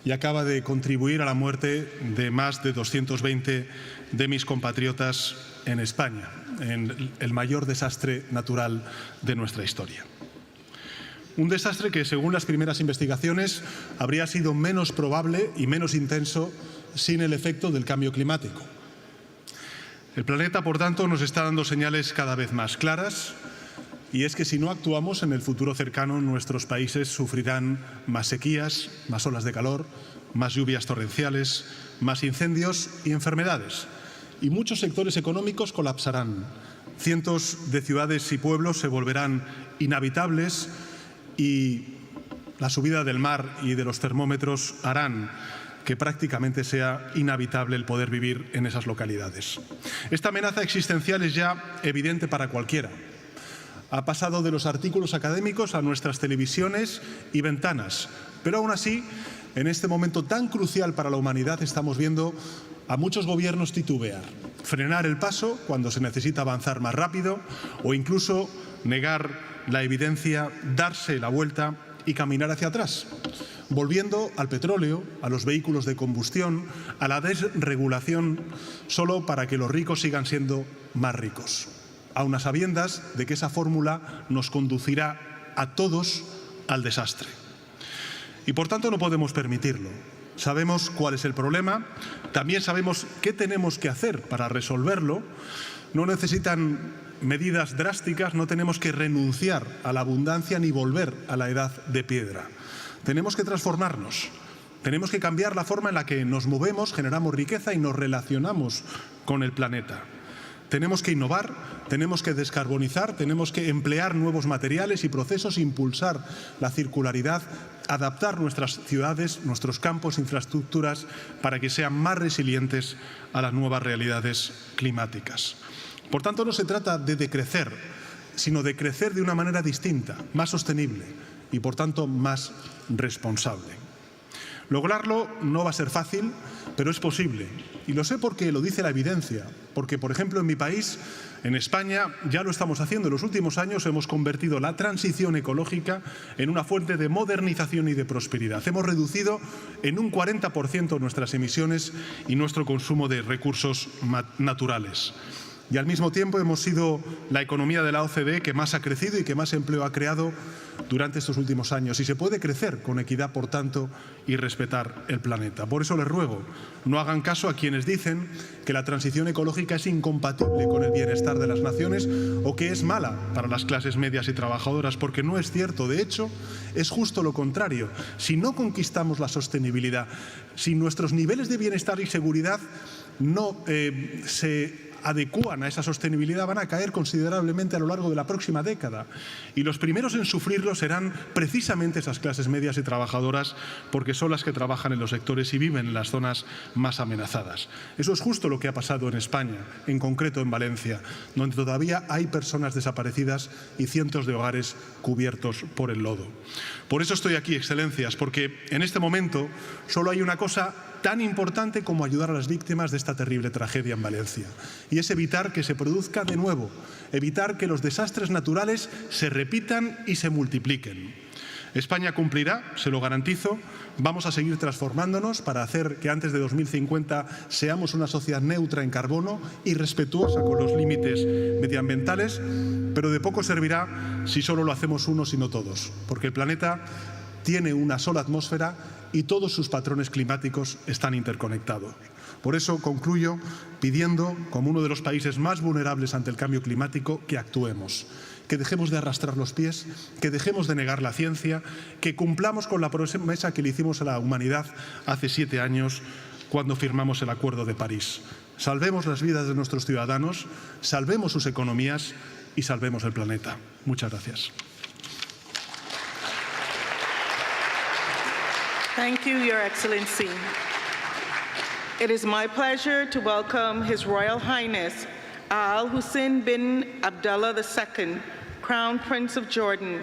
y acaba de contribuir a la muerte de más de 220 de mis compatriotas en España, en el mayor desastre natural de nuestra historia. Un desastre que, según las primeras investigaciones, habría sido menos probable y menos intenso sin el efecto del cambio climático. El planeta, por tanto, nos está dando señales cada vez más claras, y es que si no actuamos en el futuro cercano, nuestros países sufrirán más sequías, más olas de calor, más lluvias torrenciales, más incendios y enfermedades. Y muchos sectores económicos colapsarán. Cientos de ciudades y pueblos se volverán inhabitables y la subida del mar y de los termómetros harán que prácticamente sea inhabitable el poder vivir en esas localidades. Esta amenaza existencial es ya evidente para cualquiera. Ha pasado de los artículos académicos a nuestras televisiones y ventanas, pero aún así, en este momento tan crucial para la humanidad, estamos viendo a muchos gobiernos titubear, frenar el paso cuando se necesita avanzar más rápido o incluso negar la evidencia, darse la vuelta y caminar hacia atrás, volviendo al petróleo, a los vehículos de combustión, a la desregulación, solo para que los ricos sigan siendo más ricos, aun a sabiendas de que esa fórmula nos conducirá a todos al desastre. Y por tanto no podemos permitirlo. Sabemos cuál es el problema, también sabemos qué tenemos que hacer para resolverlo. No necesitan medidas drásticas, no tenemos que renunciar a la abundancia ni volver a la edad de piedra. Tenemos que transformarnos, tenemos que cambiar la forma en la que nos movemos, generamos riqueza y nos relacionamos con el planeta. Tenemos que innovar, tenemos que descarbonizar, tenemos que emplear nuevos materiales y procesos, impulsar la circularidad, adaptar nuestras ciudades, nuestros campos, infraestructuras, para que sean más resilientes a las nuevas realidades climáticas. Por tanto, no se trata de decrecer, sino de crecer de una manera distinta, más sostenible y, por tanto, más responsable. Lograrlo no va a ser fácil, pero es posible. Y lo sé porque lo dice la evidencia, porque, por ejemplo, en mi país, en España, ya lo estamos haciendo. En los últimos años hemos convertido la transición ecológica en una fuente de modernización y de prosperidad. Hemos reducido en un 40% nuestras emisiones y nuestro consumo de recursos naturales. Y al mismo tiempo hemos sido la economía de la OCDE que más ha crecido y que más empleo ha creado durante estos últimos años. Y se puede crecer con equidad, por tanto, y respetar el planeta. Por eso les ruego, no hagan caso a quienes dicen que la transición ecológica es incompatible con el bienestar de las naciones o que es mala para las clases medias y trabajadoras, porque no es cierto. De hecho, es justo lo contrario. Si no conquistamos la sostenibilidad, si nuestros niveles de bienestar y seguridad no se adecúan a esa sostenibilidad, van a caer considerablemente a lo largo de la próxima década. Y los primeros en sufrirlo serán precisamente esas clases medias y trabajadoras, porque son las que trabajan en los sectores y viven en las zonas más amenazadas. Eso es justo lo que ha pasado en España, en concreto en Valencia, donde todavía hay personas desaparecidas y cientos de hogares cubiertos por el lodo. Por eso estoy aquí, Excelencias, porque en este momento solo hay una cosa tan importante como ayudar a las víctimas de esta terrible tragedia en Valencia. Y es evitar que se produzca de nuevo, evitar que los desastres naturales se repitan y se multipliquen. España cumplirá, se lo garantizo. Vamos a seguir transformándonos para hacer que antes de 2050 seamos una sociedad neutra en carbono y respetuosa con los límites medioambientales, pero de poco servirá si solo lo hacemos unos y no todos, porque el planeta tiene una sola atmósfera y todos sus patrones climáticos están interconectados. Por eso concluyo pidiendo, como uno de los países más vulnerables ante el cambio climático, que actuemos, que dejemos de arrastrar los pies, que dejemos de negar la ciencia, que cumplamos con la promesa que le hicimos a la humanidad hace 7 años cuando firmamos el Acuerdo de París. Salvemos las vidas de nuestros ciudadanos, salvemos sus economías y salvemos el planeta. Muchas gracias. Thank you, Your Excellency. It is my pleasure to welcome His Royal Highness Al Hussein bin Abdullah II, Crown Prince of Jordan.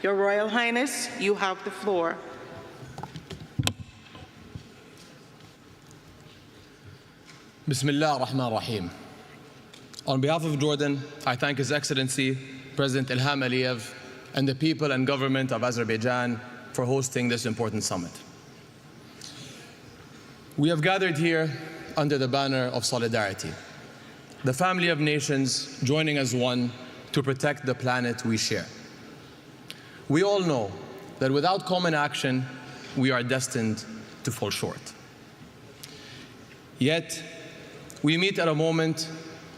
Your Royal Highness, you have the floor. Bismillah ar-Rahman ar-Rahim. On behalf of Jordan, I thank His Excellency President Ilham Aliyev and the people and government of Azerbaijan for hosting this important summit. We have gathered here under the banner of solidarity, the family of nations joining as one to protect the planet we share. We all know that without common action, we are destined to fall short. Yet, we meet at a moment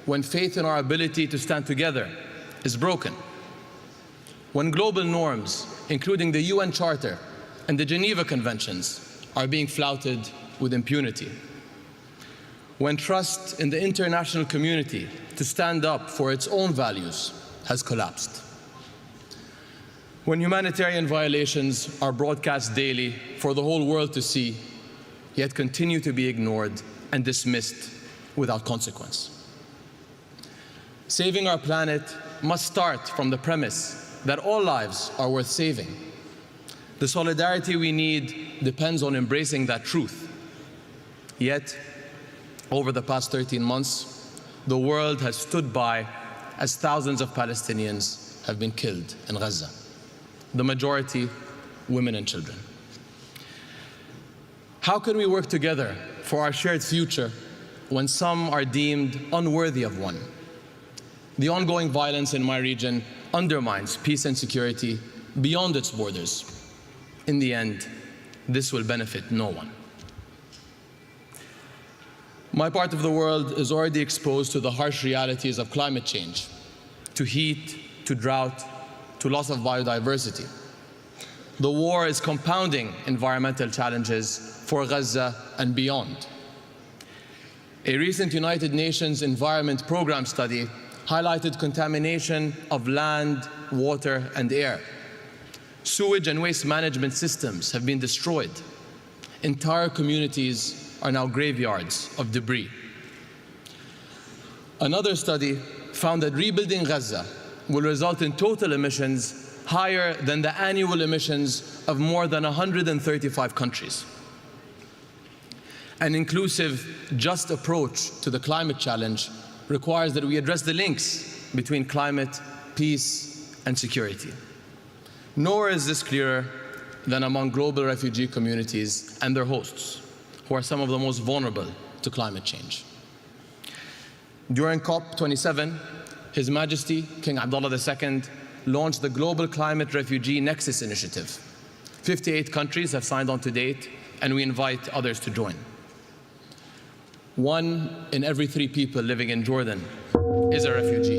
when faith in our ability to stand together is broken. When global norms, including the UN Charter and the Geneva Conventions, are being flouted with impunity. When trust in the international community to stand up for its own values has collapsed. When humanitarian violations are broadcast daily for the whole world to see, yet continue to be ignored and dismissed without consequence. Saving our planet must start from the premise that all lives are worth saving. The solidarity we need depends on embracing that truth. Yet, over the past 13 months, the world has stood by as thousands of Palestinians have been killed in Gaza, the majority women and children. How can we work together for our shared future when some are deemed unworthy of one? The ongoing violence in my region undermines peace and security beyond its borders. In the end, this will benefit no one. My part of the world is already exposed to the harsh realities of climate change, to heat, to drought, to loss of biodiversity. The war is compounding environmental challenges for Gaza and beyond. A recent United Nations Environment Programme study highlighted contamination of land, water, and air. Sewage and waste management systems have been destroyed. Entire communities are now graveyards of debris. Another study found that rebuilding Gaza will result in total emissions higher than the annual emissions of more than 135 countries. An inclusive, just approach to the climate challenge requires that we address the links between climate, peace, and security. Nowhere is this clearer than among global refugee communities and their hosts, who are some of the most vulnerable to climate change. During COP29, His Majesty King Abdullah II launched the Global Climate Refugee Nexus Initiative. 58 countries have signed on to date, and we invite others to join. 1 in every 3 people living in Jordan is a refugee,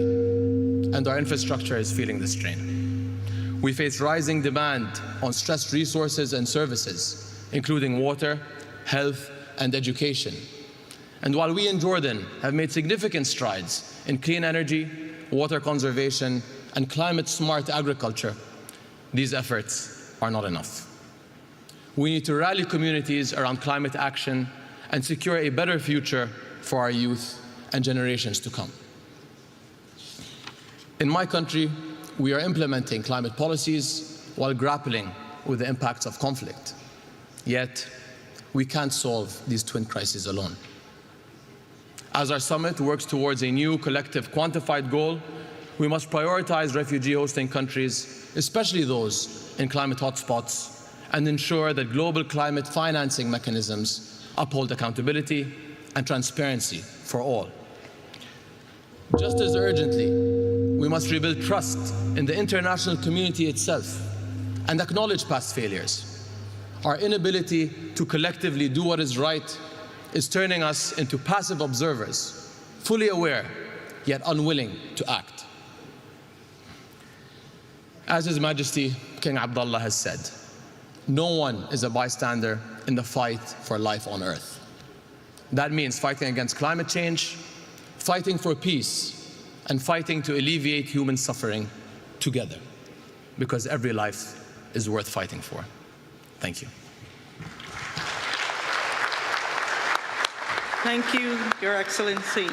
and our infrastructure is feeling the strain. We face rising demand on stressed resources and services, including water, health, and education. And while we in Jordan have made significant strides in clean energy, water conservation, and climate-smart agriculture, these efforts are not enough. We need to rally communities around climate action and secure a better future for our youth and generations to come. In my country, we are implementing climate policies while grappling with the impacts of conflict. Yet, we can't solve these twin crises alone. As our summit works towards a new collective quantified goal, we must prioritize refugee hosting countries, especially those in climate hotspots, and ensure that global climate financing mechanisms uphold accountability and transparency for all. Just as urgently, we must rebuild trust in the international community itself and acknowledge past failures. Our inability to collectively do what is right is turning us into passive observers, fully aware yet unwilling to act. As His Majesty King Abdullah has said, no one is a bystander in the fight for life on Earth. That means fighting against climate change, fighting for peace, and fighting to alleviate human suffering together, because every life is worth fighting for. Thank you. Thank you, Your Excellency.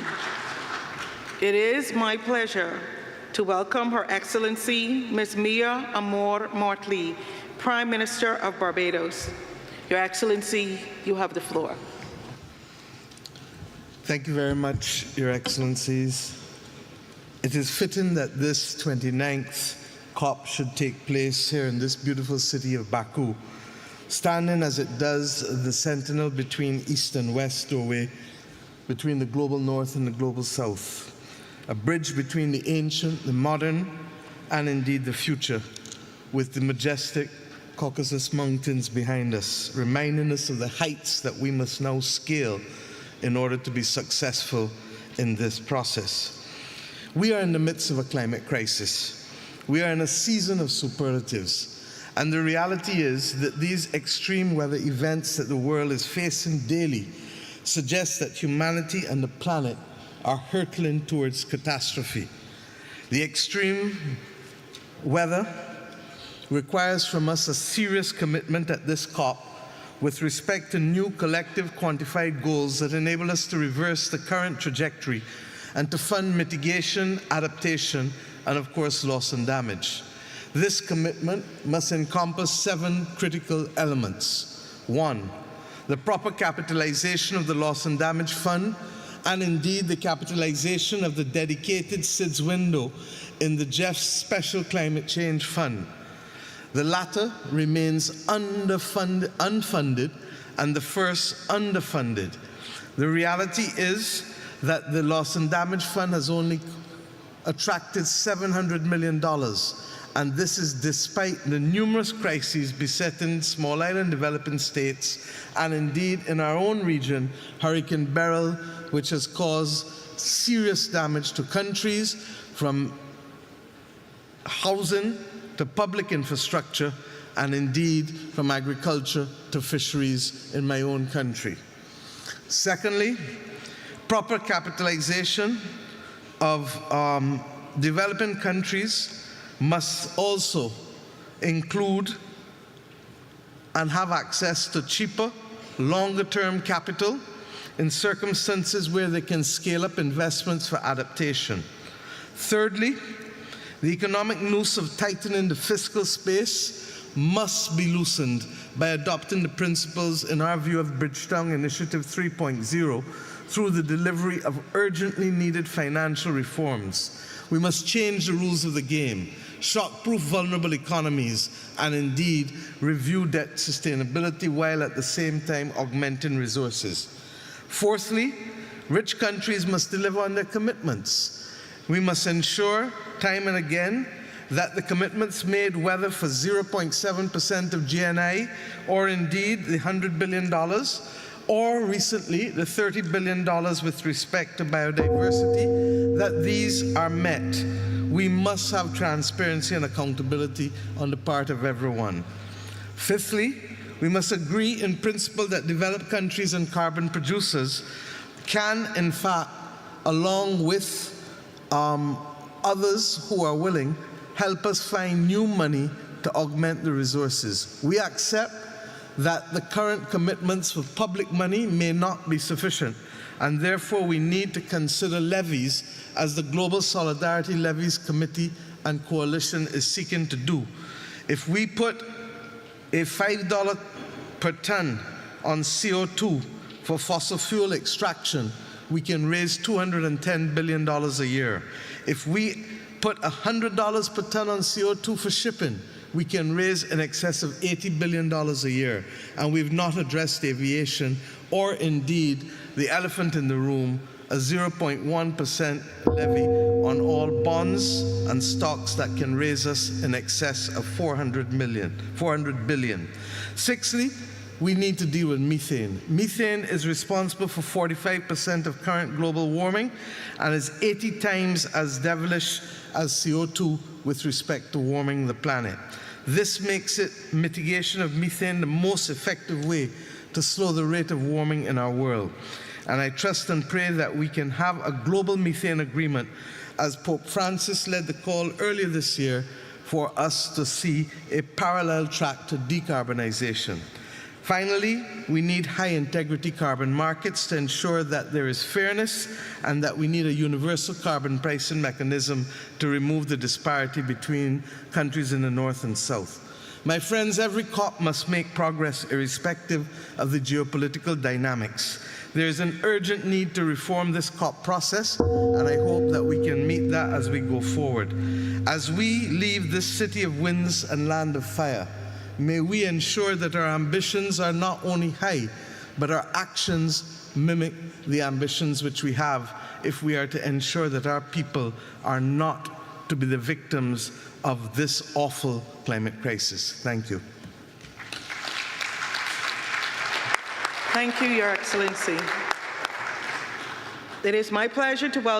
It is my pleasure to welcome Her Excellency Ms. Mia Amor Mortley, Prime Minister of Barbados. Your Excellency, you have the floor. Thank you very much, Your Excellencies. It is fitting that this 29th COP should take place here in this beautiful city of Baku, standing as it does the sentinel between East and West doorway, between the global North and the global South, a bridge between the ancient, the modern, and indeed the future, with the majestic Caucasus Mountains behind us, reminding us of the heights that we must now scale in order to be successful in this process. We are in the midst of a climate crisis. We are in a season of superlatives. And the reality is that these extreme weather events that the world is facing daily suggest that humanity and the planet are hurtling towards catastrophe. The extreme weather requires from us a serious commitment at this COP with respect to new collective quantified goals that enable us to reverse the current trajectory and to fund mitigation, adaptation, and of course loss and damage. This commitment must encompass 7 critical elements. 1, the proper capitalization of the Loss and Damage Fund, and indeed the capitalization of the dedicated SIDS window in the Jeff's Special Climate Change Fund. The latter remains unfunded, and the first underfunded. The reality is that the Loss and Damage Fund has only attracted $700 million, and this is despite the numerous crises besetting small island developing states, and indeed in our own region, Hurricane Beryl, which has caused serious damage to countries from housing to public infrastructure, and indeed from agriculture to fisheries in my own country. Secondly, proper capitalization of developing countries must also include and have access to cheaper, longer-term capital in circumstances where they can scale up investments for adaptation. Thirdly, the economic noose of tightening the fiscal space must be loosened by adopting the principles, in our view, of Bridgetown Initiative 3.0 through the delivery of urgently needed financial reforms. We must change the rules of the game, shock-proof vulnerable economies, and indeed review debt sustainability while at the same time augmenting resources. Fourthly, rich countries must deliver on their commitments. We must ensure time and again that the commitments made, whether for 0.7% of GNI or indeed the $100 billion, or recently the $30 billion with respect to biodiversity, that these are met. We must have transparency and accountability on the part of everyone. Fifthly, we must agree in principle that developed countries and carbon producers can, in fact, along with others who are willing, help us find new money to augment the resources. We accept that the current commitments for public money may not be sufficient, and therefore we need to consider levies, as the Global Solidarity Levies Committee and Coalition is seeking to do. If we put a $5 per ton on CO2 for fossil fuel extraction, we can raise $210 billion a year. If we put $100 per ton on CO2 for shipping, we can raise in excess of $80 billion a year. And we've not addressed aviation or indeed the elephant in the room, a 0.1% levy on all bonds and stocks that can raise us in excess of $400 billion. Sixthly, we need to deal with methane. Methane is responsible for 45% of current global warming and is 80 times as devilish as CO2 with respect to warming the planet. This makes mitigation of methane the most effective way to slow the rate of warming in our world. And I trust and pray that we can have a global methane agreement, as Pope Francis led the call earlier this year for us to see a parallel track to decarbonization. Finally, we need high-integrity carbon markets to ensure that there is fairness, and that we need a universal carbon pricing mechanism to remove the disparity between countries in the north and south. My friends, every COP must make progress irrespective of the geopolitical dynamics. There is an urgent need to reform this COP process, and I hope that we can meet that as we go forward. As we leave this city of winds and land of fire, may we ensure that our ambitions are not only high, but our actions mimic the ambitions which we have, if we are to ensure that our people are not to be the victims of this awful climate crisis. Thank you. Thank you, Your Excellency. It is my pleasure to welcome